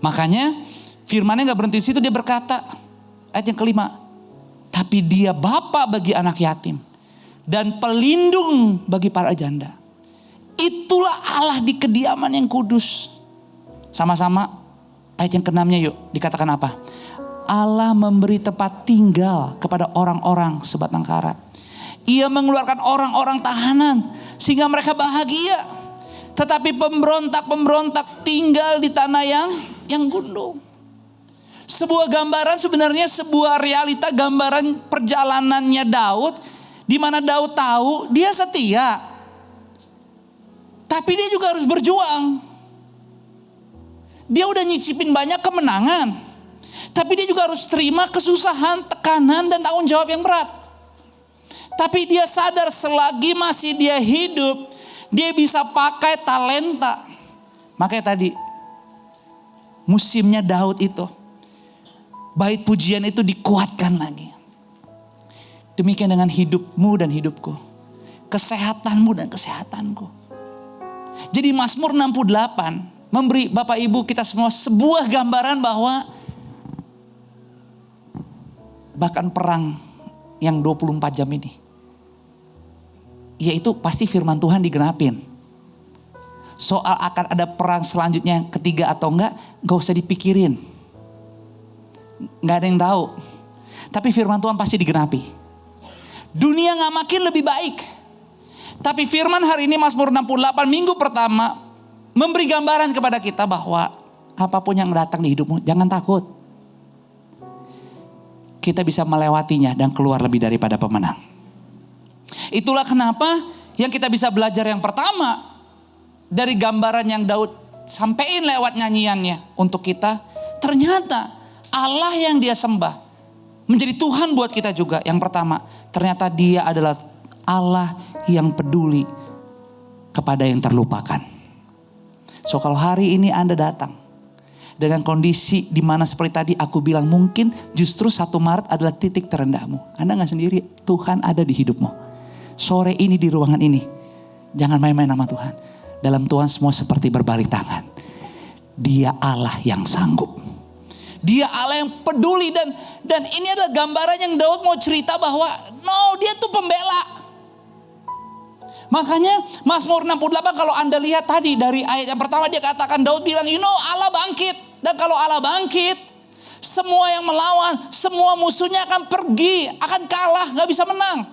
Makanya firmannya gak berhenti di situ, dia berkata. Ayat yang kelima. Tapi dia bapa bagi anak yatim. Dan pelindung bagi para janda. Itulah Allah di kediaman yang kudus. Sama-sama ayat yang keenamnya yuk. Dikatakan apa? Allah memberi tempat tinggal kepada orang-orang sebatang kara. Ia mengeluarkan orang-orang tahanan sehingga mereka bahagia. Tetapi pemberontak-pemberontak tinggal di tanah yang gundul. Sebuah gambaran sebenarnya sebuah realita gambaran perjalanannya Daud. Di mana Daud tahu dia setia. Tapi dia juga harus berjuang. Dia udah nyicipin banyak kemenangan. Tapi dia juga harus terima kesusahan, tekanan dan tanggung jawab yang berat. Tapi dia sadar selagi masih dia hidup, dia bisa pakai talenta. Makanya tadi musimnya Daud itu, bait pujian itu dikuatkan lagi. Demikian dengan hidupmu dan hidupku. Kesehatanmu dan kesehatanku. Jadi Mazmur 68 memberi Bapak Ibu kita semua sebuah gambaran bahwa bahkan perang yang 24 jam ini, yaitu pasti firman Tuhan digenapin. Soal akan ada perang selanjutnya ketiga atau enggak, gak usah dipikirin. Gak ada yang tahu. tapi firman Tuhan pasti digenapi. Dunia gak makin lebih baik. Tapi firman hari ini Mazmur 68 minggu pertama memberi gambaran kepada kita bahwa apapun yang datang di hidupmu, jangan takut. Kita bisa melewatinya dan keluar lebih daripada pemenang. Itulah kenapa yang kita bisa belajar yang pertama dari gambaran yang Daud sampaikan lewat nyanyiannya untuk kita. Ternyata Allah yang dia sembah menjadi Tuhan buat kita juga. Yang pertama, ternyata dia adalah Allah yang peduli kepada yang terlupakan. So kalau hari ini Anda datang dengan kondisi di mana seperti tadi aku bilang, mungkin justru 1 Maret adalah titik terendahmu. Anda gak sendiri, Tuhan ada di hidupmu. Sore ini di ruangan ini, jangan main-main sama Tuhan. Dalam Tuhan semua seperti berbalik tangan. Dia Allah yang sanggup. Dia Allah yang peduli, dan ini adalah gambaran yang Daud mau cerita bahwa dia tuh pembela. Makanya Mazmur 68 kalau Anda lihat tadi dari ayat yang pertama dia katakan, Daud bilang Allah bangkit. Dan kalau Allah bangkit, semua yang melawan, semua musuhnya akan pergi, akan kalah, gak bisa menang.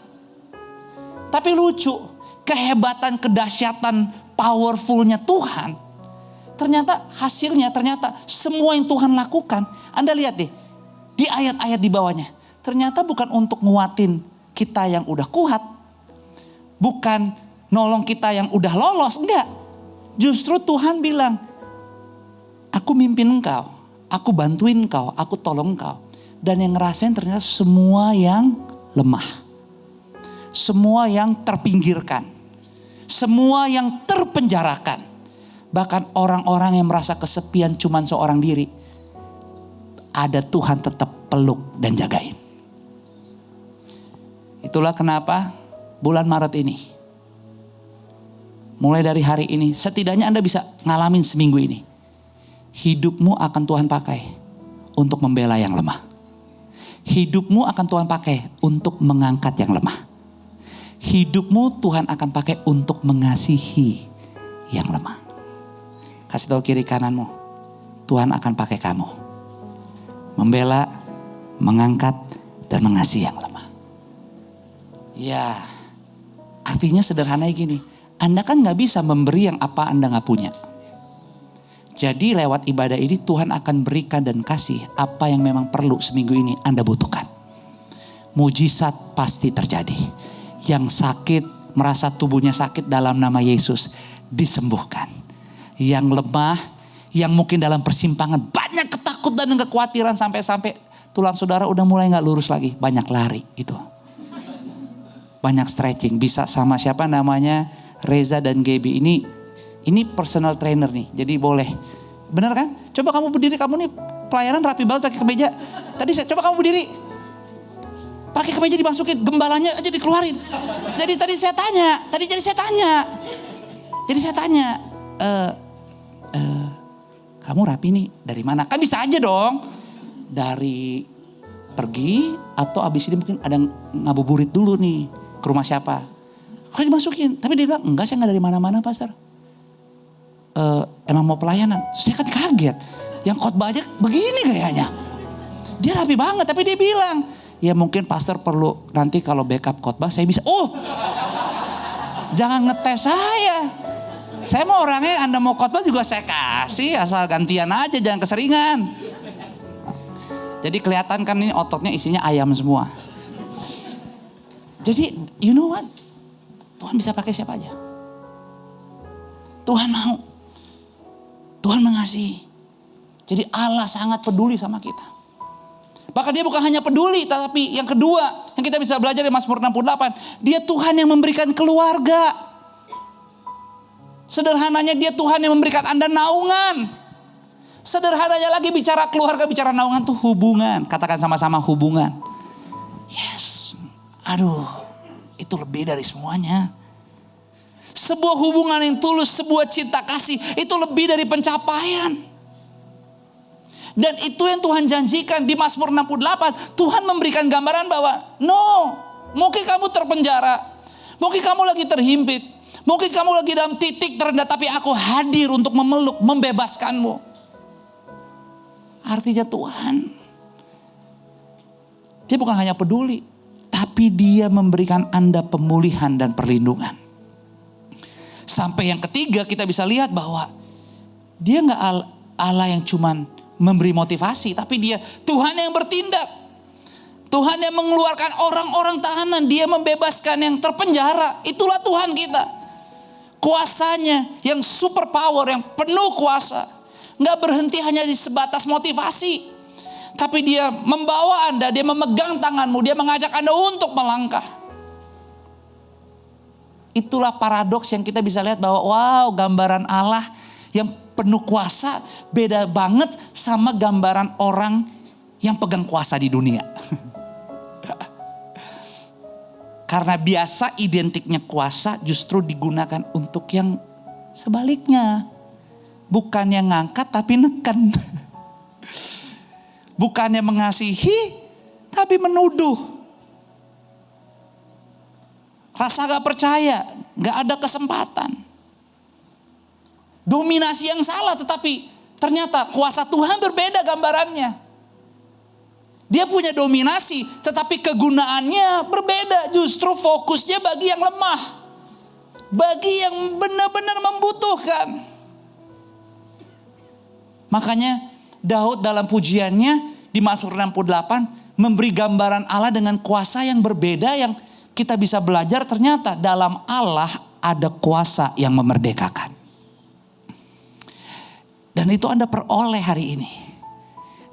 Tapi lucu, kehebatan, kedahsyatan, powerfulnya Tuhan, ternyata hasilnya, ternyata semua yang Tuhan lakukan. Anda lihat deh, di ayat-ayat di bawahnya. Ternyata bukan untuk nguatin kita yang udah kuat. Bukan nolong kita yang udah lolos, enggak. Justru Tuhan bilang, aku mimpin engkau, aku bantuin engkau, aku tolong engkau. Dan yang ngerasain ternyata semua yang lemah. Semua yang terpinggirkan. Semua yang terpenjarakan. Bahkan orang-orang yang merasa kesepian cuman seorang diri. Ada Tuhan tetap peluk dan jagain. Itulah kenapa bulan Maret ini, mulai dari hari ini, setidaknya Anda bisa ngalamin seminggu ini. Hidupmu akan Tuhan pakai untuk membela yang lemah. Hidupmu akan Tuhan pakai untuk mengangkat yang lemah. Hidupmu Tuhan akan pakai untuk mengasihi yang lemah. Kasih tahu kiri kananmu, Tuhan akan pakai kamu. Membela, mengangkat, dan mengasihi yang lemah. Ya, artinya sederhana gini. Anda kan gak bisa memberi yang apa Anda gak punya. Jadi lewat ibadah ini Tuhan akan berikan dan kasih apa yang memang perlu seminggu ini Anda butuhkan. Mujizat pasti terjadi. Yang sakit, merasa tubuhnya sakit dalam nama Yesus, disembuhkan. Yang lemah, yang mungkin dalam persimpangan banyak ketakutan dan kekhawatiran sampai-sampai tulang saudara udah mulai gak lurus lagi. Banyak lari itu. Banyak stretching. Bisa sama siapa namanya, Reza dan Gaby. Ini personal trainer nih, jadi boleh. Bener kan? Coba kamu berdiri, kamu nih pelayanan rapi banget pakai kemeja. Coba kamu berdiri. Pakai kemeja dimasukin, gembalanya aja dikeluarin. Jadi saya tanya, kamu rapi nih dari mana? Kan bisa aja dong. Dari pergi atau abis ini mungkin ada ngabuburit dulu nih ke rumah siapa. Kok dimasukin? Tapi dia bilang, enggak, saya gak dari mana-mana pastor. Emang mau pelayanan? Saya kan kaget. Yang khotbahnya begini gayanya. Dia rapi banget, tapi dia bilang, ya mungkin pastor perlu nanti kalau backup khotbah saya bisa. Jangan ngetes saya. Saya mau orangnya Anda mau khotbah juga saya kasih, asal gantian aja, jangan keseringan. Jadi kelihatan kan ini ototnya isinya ayam semua. Jadi you know what? Tuhan bisa pakai siapa aja. Tuhan mau. Tuhan mengasihi. Jadi Allah sangat peduli sama kita. Bahkan dia bukan hanya peduli, tapi yang kedua yang kita bisa belajar dari Mazmur 68. Dia Tuhan yang memberikan keluarga. Sederhananya dia Tuhan yang memberikan Anda naungan. Sederhananya lagi bicara keluarga, bicara naungan tuh hubungan. Katakan sama-sama hubungan. Yes. Aduh, itu lebih dari semuanya. Sebuah hubungan yang tulus, sebuah cinta kasih, itu lebih dari pencapaian. Dan itu yang Tuhan janjikan di Mazmur 68. Tuhan memberikan gambaran bahwa mungkin kamu terpenjara. Mungkin kamu lagi terhimpit. Mungkin kamu lagi dalam titik terendah, tapi aku hadir untuk memeluk, membebaskanmu. Artinya Tuhan, Dia bukan hanya peduli, tapi dia memberikan Anda pemulihan dan perlindungan. Sampai yang ketiga kita bisa lihat bahwa dia gak Allah yang cuman memberi motivasi, tapi dia Tuhan yang bertindak. Tuhan yang mengeluarkan orang-orang tahanan, dia membebaskan yang terpenjara. Itulah Tuhan kita. Kuasanya yang super power, yang penuh kuasa. Gak berhenti hanya di sebatas motivasi. Tapi dia membawa Anda, dia memegang tanganmu, dia mengajak Anda untuk melangkah. Itulah paradoks yang kita bisa lihat bahwa wow, gambaran Allah yang penuh kuasa beda banget sama gambaran orang yang pegang kuasa di dunia. Karena biasa identiknya kuasa justru digunakan untuk yang sebaliknya. Bukan yang ngangkat tapi neken. Bukannya mengasihi, tapi menuduh. Rasa gak percaya, gak ada kesempatan. Dominasi yang salah, tetapi ternyata kuasa Tuhan berbeda gambarannya. Dia punya dominasi, tetapi kegunaannya berbeda. Justru fokusnya bagi yang lemah. Bagi yang benar-benar membutuhkan. Makanya Daud dalam pujiannya di Mazmur 68 memberi gambaran Allah dengan kuasa yang berbeda yang kita bisa belajar ternyata dalam Allah ada kuasa yang memerdekakan. Dan itu Anda peroleh hari ini.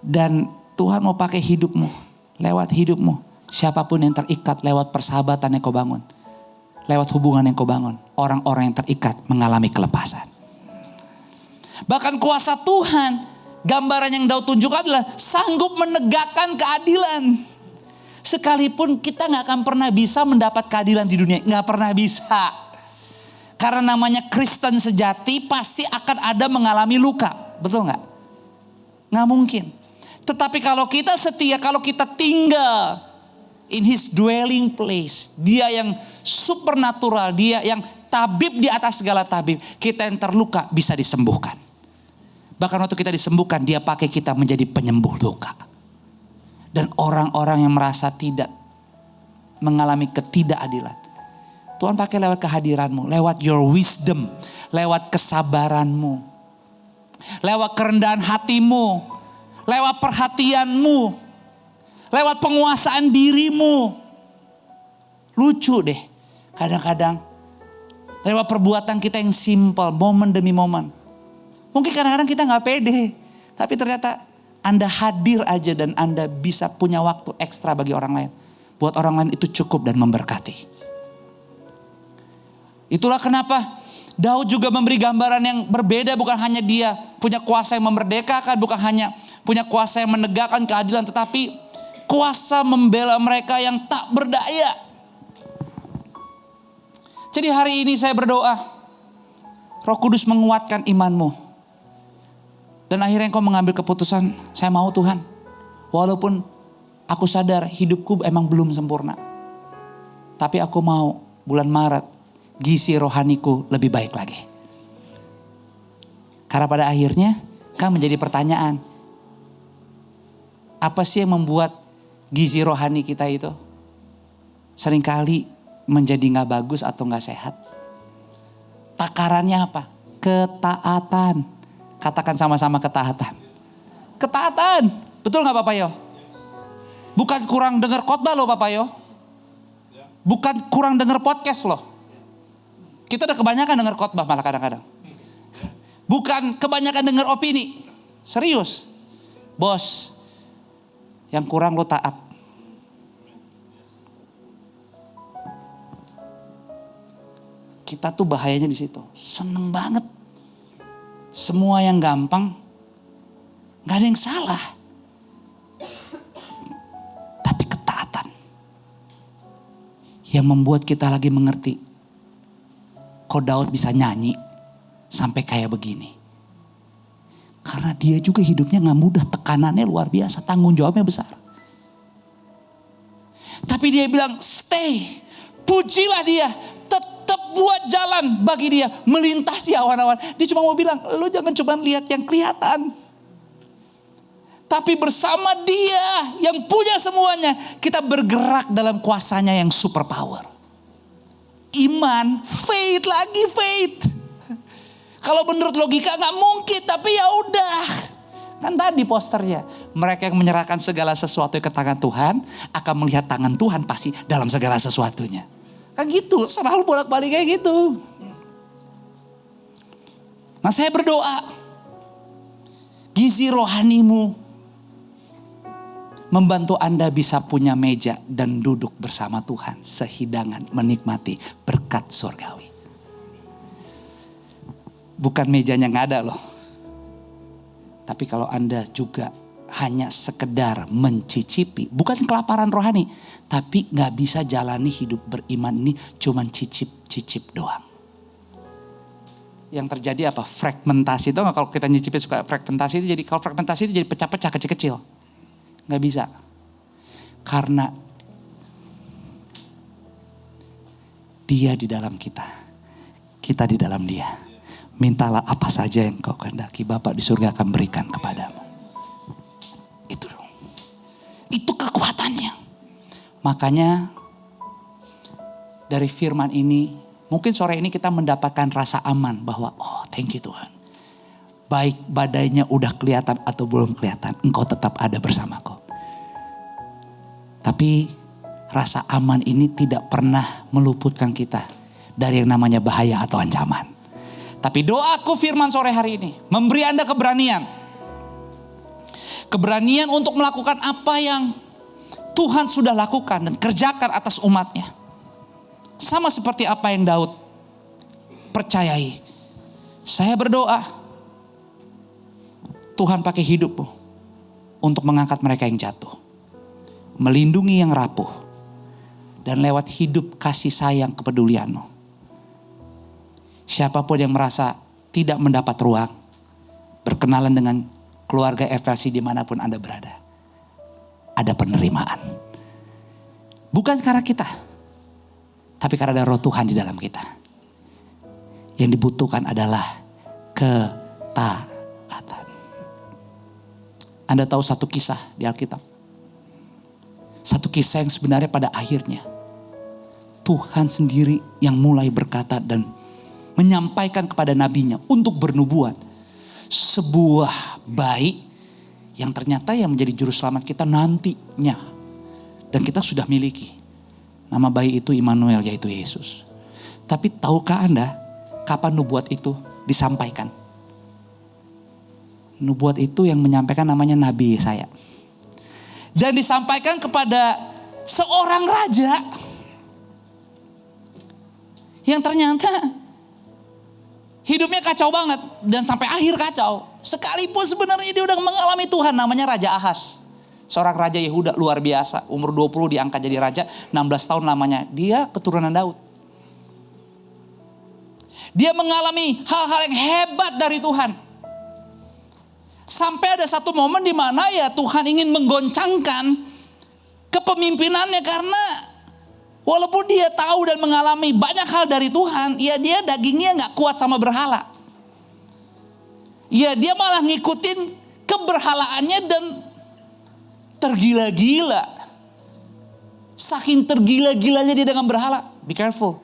Dan Tuhan mau pakai hidupmu, lewat hidupmu. Siapapun yang terikat lewat persahabatan yang kau bangun. Lewat hubungan yang kau bangun. Orang-orang yang terikat mengalami kelepasan. Bahkan kuasa Tuhan, gambaran yang Daud tunjukkan adalah sanggup menegakkan keadilan. Sekalipun kita gak akan pernah bisa mendapat keadilan di dunia. Gak pernah bisa. Karena namanya Kristen sejati pasti akan ada mengalami luka. Betul gak? Gak mungkin. Tetapi kalau kita setia, kalau kita tinggal in his dwelling place. Dia yang supernatural, dia yang tabib di atas segala tabib. Kita yang terluka bisa disembuhkan. Bahkan waktu kita disembuhkan, dia pakai kita menjadi penyembuh luka. Dan orang-orang yang merasa tidak mengalami ketidakadilan, Tuhan pakai lewat kehadiranmu, lewat your wisdom, lewat kesabaranmu, lewat kerendahan hatimu, lewat perhatianmu, lewat penguasaan dirimu. Lucu deh, kadang-kadang lewat perbuatan kita yang simple, momen demi momen. Mungkin kadang-kadang kita gak pede. Tapi ternyata Anda hadir aja dan Anda bisa punya waktu ekstra bagi orang lain. Buat orang lain itu cukup dan memberkati. Itulah kenapa Daud juga memberi gambaran yang berbeda. Bukan hanya dia punya kuasa yang memerdekakan. Bukan hanya punya kuasa yang menegakkan keadilan. Tetapi kuasa membela mereka yang tak berdaya. Jadi hari ini saya berdoa. Roh Kudus menguatkan imanmu. Dan akhirnya engkau mengambil keputusan, saya mau Tuhan. Walaupun aku sadar hidupku emang belum sempurna. Tapi aku mau bulan Maret gizi rohaniku lebih baik lagi. Karena pada akhirnya kan menjadi pertanyaan. Apa sih yang membuat gizi rohani kita itu seringkali menjadi gak bagus atau gak sehat? Takarannya apa? Ketaatan. Katakan sama-sama ketaatan. Ketaatan. Betul gak Bapak Yo? Bukan kurang dengar khotbah loh Bapak Yo. Bukan kurang dengar podcast loh. Kita udah kebanyakan dengar khotbah malah kadang-kadang. Bukan kebanyakan dengar opini. Serius. Bos. Yang kurang lo taat. Kita tuh bahayanya di situ. Seneng banget. Semua yang gampang, gak ada yang salah. Tapi ketaatan yang membuat kita lagi mengerti. Kok Daud bisa nyanyi sampai kayak begini. Karena dia juga hidupnya gak mudah, tekanannya luar biasa, tanggung jawabnya besar. Tapi dia bilang stay, pujilah dia. Tetap buat jalan bagi dia. Melintasi awan-awan. Dia cuma mau bilang, lu jangan cuma lihat yang kelihatan. Tapi bersama Dia yang punya semuanya, kita bergerak dalam kuasanya yang super power. Iman, faith lagi faith. Kalau menurut logika nggak mungkin, tapi ya udah. Kan tadi posternya, mereka yang menyerahkan segala sesuatu ke tangan Tuhan akan melihat tangan Tuhan pasti dalam segala sesuatunya. Kan gitu, selalu bolak-balik kayak gitu. Nah, saya berdoa, gizi rohanimu membantu Anda bisa punya meja dan duduk bersama Tuhan sehidangan menikmati berkat surgawi. Bukan mejanya nggak ada loh. Tapi kalau Anda juga hanya sekedar mencicipi, bukan kelaparan rohani, tapi nggak bisa jalani hidup beriman ini cuman cicip-cicip doang. Yang terjadi apa? Fragmentasi itu nggak, kalau kita nyicipin suka fragmentasi itu jadi, kalau fragmentasi itu jadi pecah-pecah kecil-kecil. Nggak bisa. Karena Dia di dalam kita. Kita di dalam Dia. Mintalah apa saja yang kau kehendaki, Bapa di surga akan berikan kepadamu. Itu dong. Itu kekuatannya. Makanya dari firman ini, mungkin sore ini kita mendapatkan rasa aman bahwa oh thank you Tuhan. Baik badainya udah kelihatan atau belum kelihatan, Engkau tetap ada bersamaku. Tapi rasa aman ini tidak pernah meluputkan kita dari yang namanya bahaya atau ancaman. Tapi doaku firman sore hari ini memberi Anda keberanian. Keberanian untuk melakukan apa yang Tuhan sudah lakukan dan kerjakan atas umatnya. Sama seperti apa yang Daud percayai. Saya berdoa Tuhan pakai hidupmu untuk mengangkat mereka yang jatuh. Melindungi yang rapuh. Dan lewat hidup kasih sayang kepedulianmu. Siapapun yang merasa tidak mendapat ruang, berkenalan dengan keluarga FLC dimanapun Anda berada. Ada penerimaan. Bukan karena kita, tapi karena ada roh Tuhan di dalam kita. Yang dibutuhkan adalah ketaatan. Anda tahu satu kisah di Alkitab. Satu kisah yang sebenarnya pada akhirnya Tuhan sendiri yang mulai berkata dan menyampaikan kepada nabinya untuk bernubuat. Sebuah bayi yang ternyata yang menjadi juru selamat kita nantinya. Dan kita sudah miliki. Nama bayi itu Immanuel, yaitu Yesus. Tapi tahukah Anda kapan nubuat itu disampaikan? Nubuat itu yang menyampaikan namanya Nabi Yesaya. Dan disampaikan kepada seorang raja. Yang ternyata hidupnya kacau banget. Dan sampai akhir kacau. Sekalipun sebenarnya dia udah mengalami Tuhan. Namanya Raja Ahaz. Seorang raja Yehuda luar biasa. Umur 20 diangkat jadi raja. 16 tahun lamanya. Dia keturunan Daud. Dia mengalami hal-hal yang hebat dari Tuhan. Sampai ada satu momen di mana ya Tuhan ingin menggoncangkan kepemimpinannya. Karena walaupun dia tahu dan mengalami banyak hal dari Tuhan, ya dia dagingnya gak kuat sama berhala. Ya dia malah ngikutin keberhalaannya dan tergila-gila. Saking tergila-gilanya dia dengan berhala. Be careful.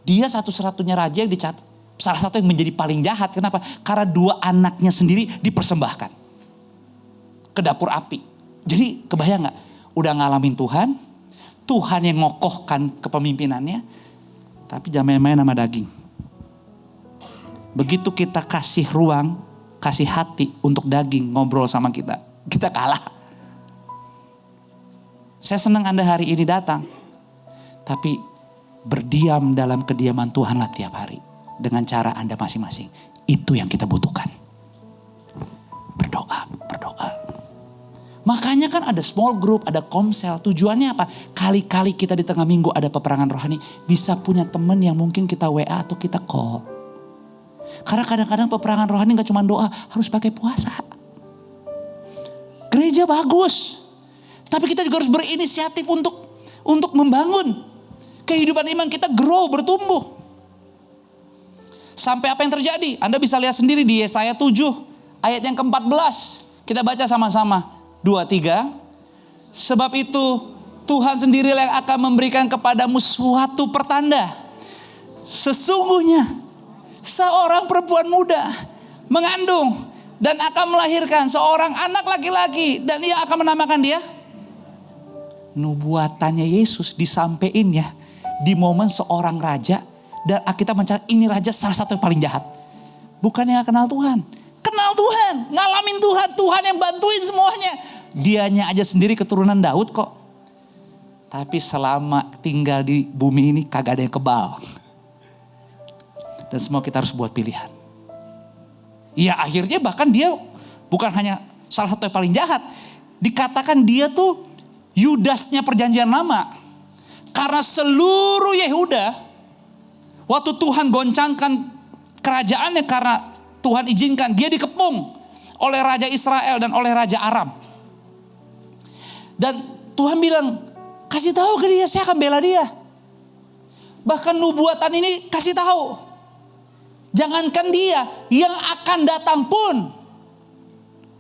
Dia satu-satunya raja yang dicatat. Salah satu yang menjadi paling jahat. Kenapa? Karena 2 anaknya sendiri dipersembahkan ke dapur api. Jadi kebayang gak? Udah ngalamin Tuhan. Tuhan yang ngokohkan kepemimpinannya. Tapi jangan main-main sama daging. Begitu kita kasih ruang, kasih hati untuk daging ngobrol sama kita. Kita kalah. Saya senang Anda hari ini datang. Tapi berdiam dalam kediaman Tuhanlah tiap hari. Dengan cara Anda masing-masing. Itu yang kita butuhkan. Berdoa. Makanya kan ada small group, ada komsel. Tujuannya apa? Kali-kali kita di tengah minggu ada peperangan rohani. Bisa punya teman yang mungkin kita WA atau kita call. Karena kadang-kadang peperangan rohani gak cuma doa. Harus pakai puasa. Gereja bagus. Tapi kita juga harus berinisiatif untuk membangun. Kehidupan iman kita grow, bertumbuh. Sampai apa yang terjadi? Anda bisa lihat sendiri di Yesaya 7 ayat yang ke-14. Kita baca sama-sama. 2, 3. Sebab itu Tuhan sendiri yang akan memberikan kepadamu suatu pertanda. Sesungguhnya seorang perempuan muda mengandung dan akan melahirkan seorang anak laki-laki. Dan ia akan menamakan dia. Nubuatannya Yesus disampaikan ya di momen seorang raja. Dan kita mencari ini raja salah satu yang paling jahat. Bukan yang kenal Tuhan. Kenal Tuhan, ngalamin Tuhan. Tuhan yang bantuin semuanya. Dianya aja sendiri keturunan Daud kok. Tapi selama tinggal di bumi ini kagak ada yang kebal. Dan semua kita harus buat pilihan. Ya akhirnya bahkan dia bukan hanya salah satu yang paling jahat. Dikatakan dia tuh Yudasnya perjanjian lama. Karena seluruh Yehuda, waktu Tuhan goncangkan kerajaannya karena Tuhan izinkan, dia dikepung oleh Raja Israel dan oleh Raja Aram. Dan Tuhan bilang, kasih tahu ke dia, saya akan bela dia. Bahkan nubuatan ini kasih tahu. Jangankan dia, yang akan datang pun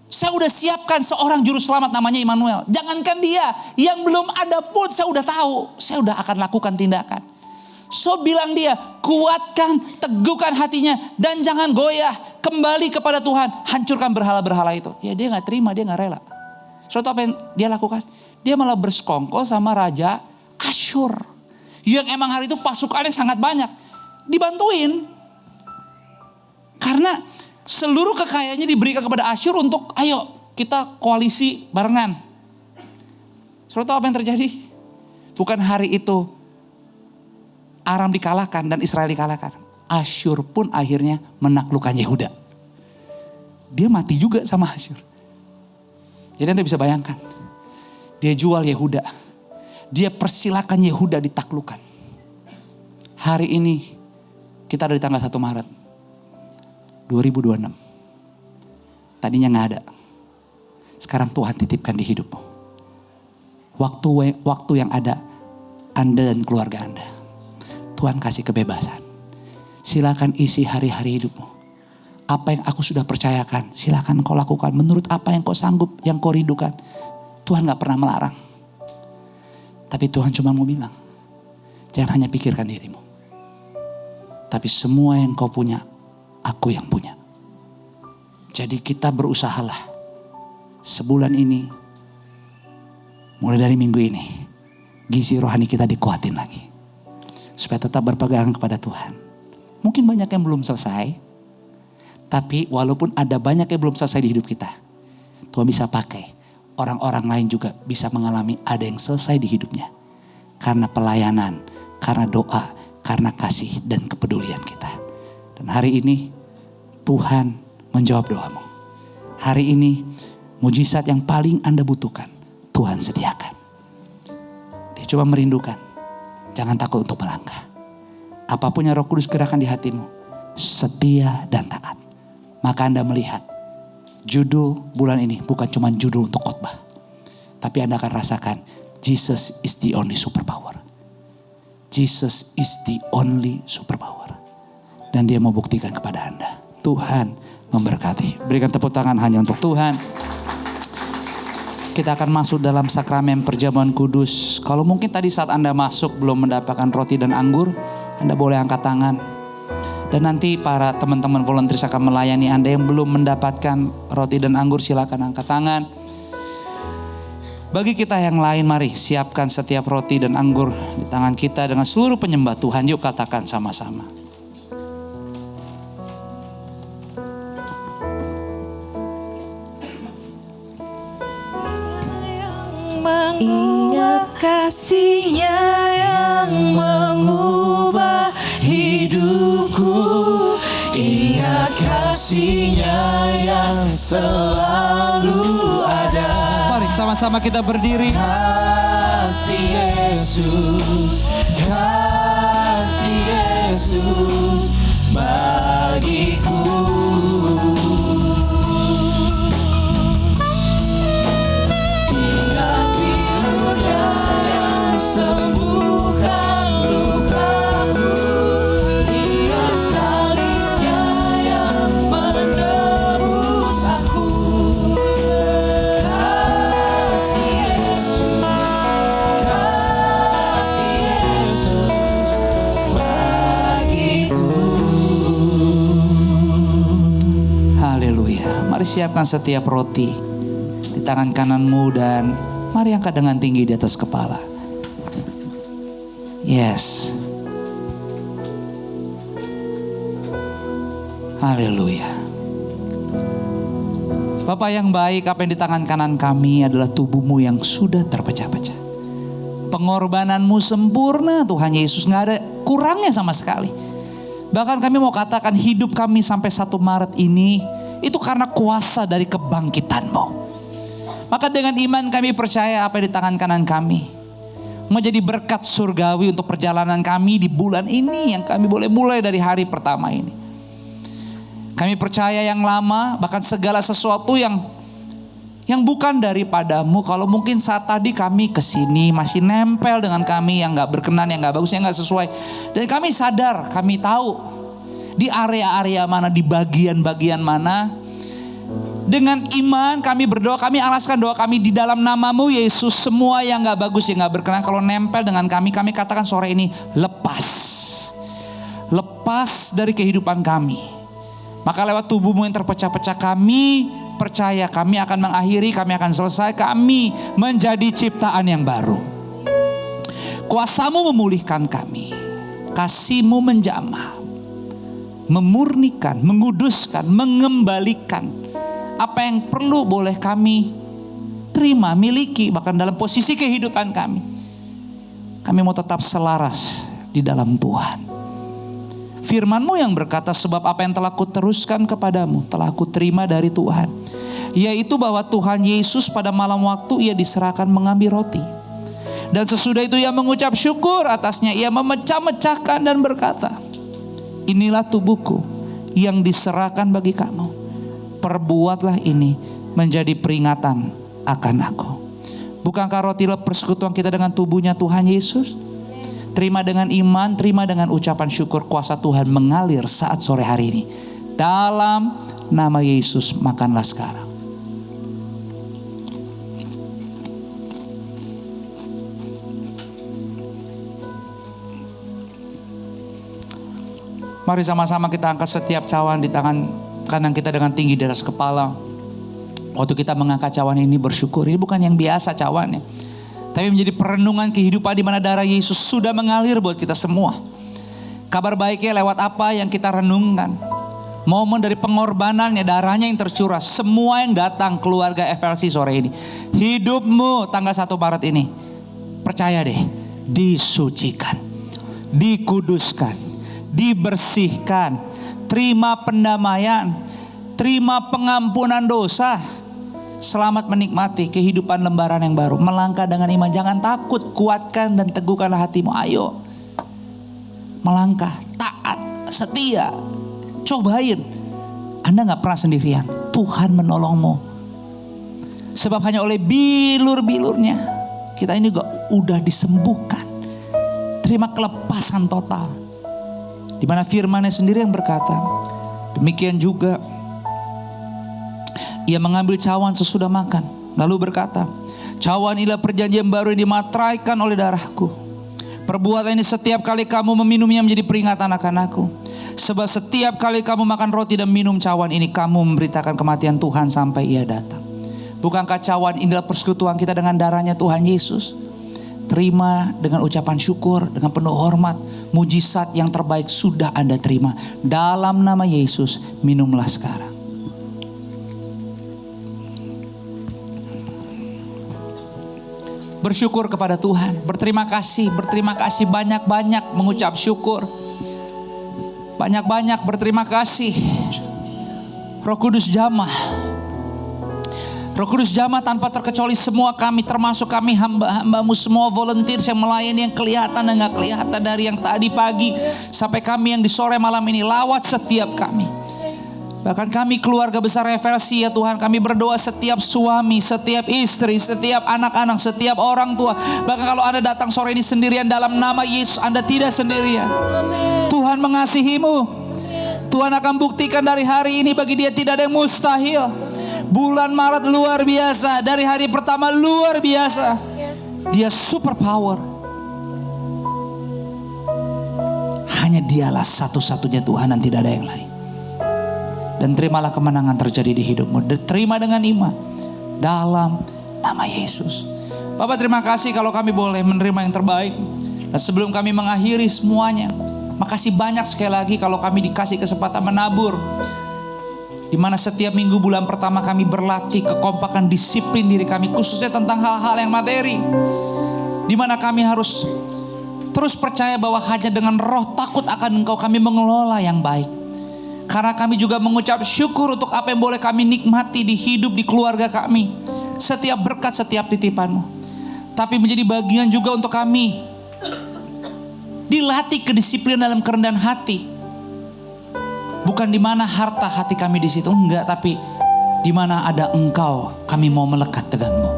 saya udah siapkan seorang juru selamat namanya Immanuel. Jangankan dia, yang belum ada pun saya udah tahu. Saya udah akan lakukan tindakan. So bilang dia, kuatkan, teguhkan hatinya dan jangan goyah. Kembali kepada Tuhan, hancurkan berhala-berhala itu. Ya dia gak terima, dia gak rela. Suatu apa yang dia lakukan? Dia malah bersekongkol sama Raja Asyur. Yang emang hari itu pasukannya sangat banyak. Dibantuin. Karena seluruh kekayaannya diberikan kepada Asyur untuk ayo kita koalisi barengan. Suatu apa yang terjadi? Bukan hari itu Aram dikalahkan dan Israel dikalahkan. Asyur pun akhirnya menaklukkan Yehuda. Dia mati juga sama Asyur. Jadi Anda bisa bayangkan. Dia jual Yehuda. Dia persilakan Yehuda ditaklukkan. Hari ini kita ada di tanggal 1 Maret 2026. Tadinya gak ada. Sekarang Tuhan titipkan di hidupmu. Waktu yang ada Anda dan keluarga Anda. Tuhan kasih kebebasan. Silakan isi hari-hari hidupmu. Apa yang aku sudah percayakan, silakan kau lakukan. Menurut apa yang kau sanggup, yang kau rindukan. Tuhan gak pernah melarang. Tapi Tuhan cuma mau bilang, jangan hanya pikirkan dirimu. Tapi semua yang kau punya, aku yang punya. Jadi kita berusahalah. Sebulan ini, mulai dari minggu ini, gizi rohani kita dikuatin lagi. Supaya tetap berpegang kepada Tuhan. Mungkin banyak yang belum selesai. Tapi walaupun ada banyak yang belum selesai di hidup kita. Tuhan bisa pakai. Orang-orang lain juga bisa mengalami ada yang selesai di hidupnya. Karena pelayanan, karena doa, karena kasih dan kepedulian kita. Dan hari ini Tuhan menjawab doamu. Hari ini mujizat yang paling Anda butuhkan. Tuhan sediakan. Dia coba merindukan. Jangan takut untuk melangkah. Apapun yang Roh Kudus gerakan di hatimu, setia dan taat. Maka Anda melihat judul bulan ini bukan cuma judul untuk khotbah. Tapi Anda akan rasakan Jesus is the only superpower. Jesus is the only superpower. Dan dia mau buktikan kepada Anda. Tuhan memberkati. Berikan tepuk tangan hanya untuk Tuhan. Kita akan masuk dalam sakramen perjamuan kudus. Kalau mungkin tadi saat Anda masuk belum mendapatkan roti dan anggur, Anda boleh angkat tangan. Dan nanti para teman-teman volunteers akan melayani Anda yang belum mendapatkan roti dan anggur, silakan angkat tangan. Bagi kita yang lain, mari siapkan setiap roti dan anggur di tangan kita dengan seluruh penyembah Tuhan. Yuk katakan sama-sama. Ingat kasih-Nya yang mengubah hidupku. Ingat kasih-Nya yang selalu ada. Mari sama-sama kita berdiri. Kasih Yesus, kasih Yesus bagiku. Ingat birunya yang sembuhkan lukaku. Ingat salibnya yang menebus aku. Mari siapkan setiap roti di tangan kananmu dan mari angkat dengan tinggi di atas kepala. Yes. Haleluya. Bapa yang baik, apa yang di tangan kanan kami adalah tubuhmu yang sudah terpecah-pecah. Pengorbananmu sempurna Tuhan Yesus, gak ada kurangnya sama sekali. Bahkan kami mau katakan hidup kami sampai 1 Maret ini itu karena kuasa dari kebangkitan-Mu. Maka dengan iman kami percaya apa yang di tangan kanan kami menjadi berkat surgawi untuk perjalanan kami di bulan ini yang kami boleh mulai dari hari pertama ini. Kami percaya yang lama, bahkan segala sesuatu yang bukan daripadamu. Kalau mungkin saat tadi kami kesini masih nempel dengan kami yang gak berkenan, yang gak bagus, yang gak sesuai. Dan kami sadar, kami tahu di area-area mana, di bagian-bagian mana. Dengan iman kami berdoa, kami alaskan doa kami di dalam nama-Mu Yesus. Semua yang gak bagus, yang gak berkenan, kalau nempel dengan kami katakan sore ini lepas. Lepas dari kehidupan kami. Maka lewat tubuh-Mu yang terpecah-pecah kami percaya kami akan mengakhiri, kami akan selesai, kami menjadi ciptaan yang baru. Kuasa-Mu memulihkan kami, kasih-Mu menjamah, memurnikan, menguduskan, mengembalikan apa yang perlu boleh kami terima, miliki, bahkan dalam posisi kehidupan kami. Kami mau tetap selaras di dalam Tuhan. Firman-Mu yang berkata, sebab apa yang telah kuteruskan kepadamu telah kuterima dari Tuhan, yaitu bahwa Tuhan Yesus pada malam waktu ia diserahkan mengambil roti, dan sesudah itu ia mengucap syukur atasnya, ia memecah-mecahkan dan berkata, inilah tubuhku yang diserahkan bagi kamu, perbuatlah ini menjadi peringatan akan aku. Bukankah roti persekutuan kita dengan tubuhnya Tuhan Yesus? Terima dengan iman, terima dengan ucapan syukur, kuasa Tuhan mengalir saat sore hari ini. Dalam nama Yesus, makanlah sekarang. Mari sama-sama kita angkat setiap cawan di tangan kanan kita dengan tinggi di atas kepala. Waktu kita mengangkat cawan ini bersyukur, ini bukan yang biasa cawannya, tapi menjadi perenungan kehidupan di mana darah Yesus sudah mengalir buat kita semua. Kabar baiknya lewat apa yang kita renungkan, momen dari pengorbanannya, darahnya yang tercurah. Semua yang datang keluarga FLC sore ini, hidupmu tanggal 1 Maret ini, percaya deh, disucikan, dikuduskan, dibersihkan, terima pendamaian, terima pengampunan dosa. Selamat menikmati kehidupan lembaran yang baru. Melangkah dengan iman, jangan takut, kuatkan dan teguhkanlah hatimu. Ayo melangkah, taat, setia. Cobain. Anda gak pernah sendirian, Tuhan menolongmu. Sebab hanya oleh bilur-bilurnya kita ini udah disembuhkan. Terima kelepasan total. Dimana firman-Nya sendiri yang berkata, demikian juga ia mengambil cawan sesudah makan, lalu berkata, cawan inilah perjanjian baru yang dimateraikan oleh darahku. Perbuatan ini setiap kali kamu meminumnya menjadi peringatan akan aku. Sebab setiap kali kamu makan roti dan minum cawan ini, kamu memberitakan kematian Tuhan sampai ia datang. Bukankah cawan inilah persekutuan kita dengan darahnya Tuhan Yesus? Terima dengan ucapan syukur, dengan penuh hormat. Mujizat yang terbaik sudah Anda terima. Dalam nama Yesus, minumlah sekarang. Bersyukur kepada Tuhan, berterima kasih banyak-banyak, mengucap syukur. Banyak-banyak berterima kasih. Roh Kudus jamah. Roh Kudus jamah tanpa terkecuali semua kami, termasuk kami hamba-hambamu, semua volunteer yang melayani, yang kelihatan dan gak kelihatan, dari yang tadi pagi sampai kami yang di sore malam ini, lawat setiap kami. Bahkan kami keluarga besar FLC ya Tuhan, kami berdoa setiap suami, setiap istri, setiap anak-anak, setiap orang tua. Bahkan kalau Anda datang sore ini sendirian, dalam nama Yesus Anda tidak sendirian. Tuhan mengasihimu. Tuhan akan buktikan dari hari ini, bagi Dia tidak ada yang mustahil. Bulan Maret luar biasa, dari hari pertama luar biasa. Dia super power. Hanya Dialah satu-satunya Tuhan dan tidak ada yang lain. Dan terimalah kemenangan terjadi di hidupmu. Terima dengan iman. Dalam nama Yesus. Bapak terima kasih kalau kami boleh menerima yang terbaik. Dan sebelum kami mengakhiri semuanya, makasih banyak sekali lagi kalau kami dikasih kesempatan menabur. Di mana setiap minggu bulan pertama kami berlatih kekompakan disiplin diri kami. Khususnya tentang hal-hal yang materi. Di mana kami harus terus percaya bahwa hanya dengan roh takut akan Engkau kami mengelola yang baik. Karena kami juga mengucap syukur untuk apa yang boleh kami nikmati di hidup, di keluarga kami. Setiap berkat, setiap titipan-Mu. Tapi menjadi bagian juga untuk kami dilatih kedisiplinan dalam kerendahan hati. Bukan di mana harta hati kami di situ, enggak. Tapi di mana ada Engkau, kami mau melekat denganmu.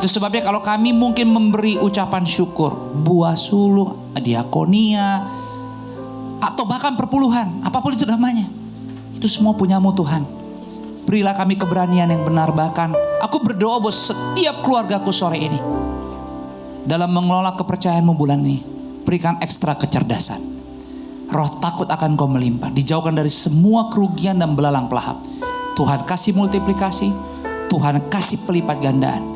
Itu sebabnya kalau kami mungkin memberi ucapan syukur, buah sulung, diakonia, atau bahkan perpuluhan, apapun itu namanya, itu semua punyamu Tuhan. Berilah kami keberanian yang benar. Bahkan aku berdoa buat setiap keluargaku sore ini, dalam mengelola kepercayaanmu bulan ini, berikan ekstra kecerdasan. Roh takut akan Kau melimpah, dijauhkan dari semua kerugian dan belalang pelahap. Tuhan kasih multiplikasi, Tuhan kasih pelipat gandaan,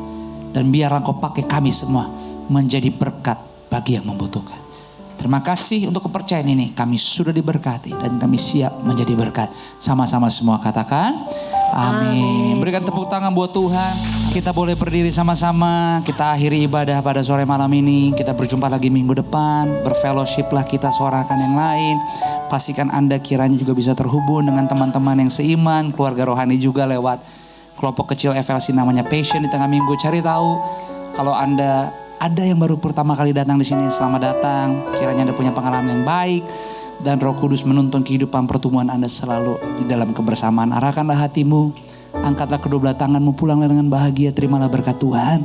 dan biarlah Kau pakai kami semua menjadi berkat bagi yang membutuhkan. Terima kasih untuk kepercayaan ini. Kami sudah diberkati dan kami siap menjadi berkat. Sama-sama semua katakan amin. Berikan tepuk tangan buat Tuhan. Kita boleh berdiri sama-sama. Kita akhiri ibadah pada sore malam ini. Kita berjumpa lagi minggu depan. Berfellowship lah kita suarakan yang lain. Pastikan Anda kiranya juga bisa terhubung dengan teman-teman yang seiman. Keluarga rohani juga lewat kelompok kecil FLC namanya Passion di tengah minggu. Cari tahu kalau Anda ada yang baru pertama kali datang di sini, selamat datang. Kiranya Anda punya pengalaman yang baik dan Roh Kudus menuntun kehidupan pertumbuhan Anda selalu di dalam kebersamaan. Arahkanlah hatimu, angkatlah kedua belah tanganmu, pulanglah dengan bahagia. Terimalah berkat Tuhan.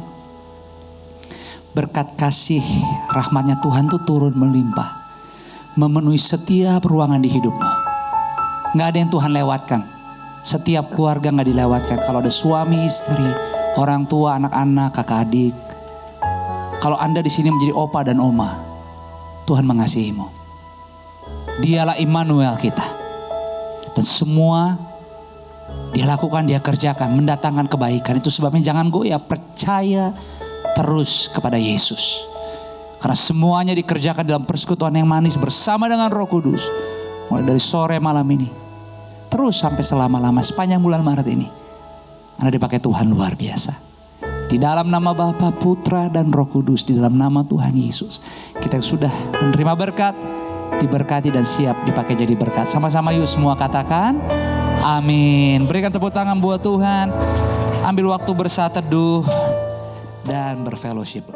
Berkat kasih rahmatnya Tuhan tuh turun melimpah, memenuhi setiap ruangan di hidupmu. Gak ada yang Tuhan lewatkan. Setiap keluarga gak dilewatkan. Kalau ada suami, istri, orang tua, anak-anak, kakak adik. Kalau Anda di sini menjadi opa dan oma, Tuhan mengasihimu. Dialah Immanuel kita. Dan semua Dia lakukan, Dia kerjakan, mendatangkan kebaikan. Itu sebabnya jangan goyah, percaya terus kepada Yesus. Karena semuanya dikerjakan dalam persekutuan yang manis bersama dengan Roh Kudus. Mulai dari sore malam ini, terus sampai selama-lama sepanjang bulan Maret ini. Anda dipakai Tuhan luar biasa. Di dalam nama Bapa, Putra, dan Roh Kudus. Di dalam nama Tuhan Yesus. Kita sudah menerima berkat, diberkati dan siap dipakai jadi berkat. Sama-sama yuk semua katakan amin. Berikan tepuk tangan buat Tuhan. Ambil waktu bersaat teduh dan berfellowship.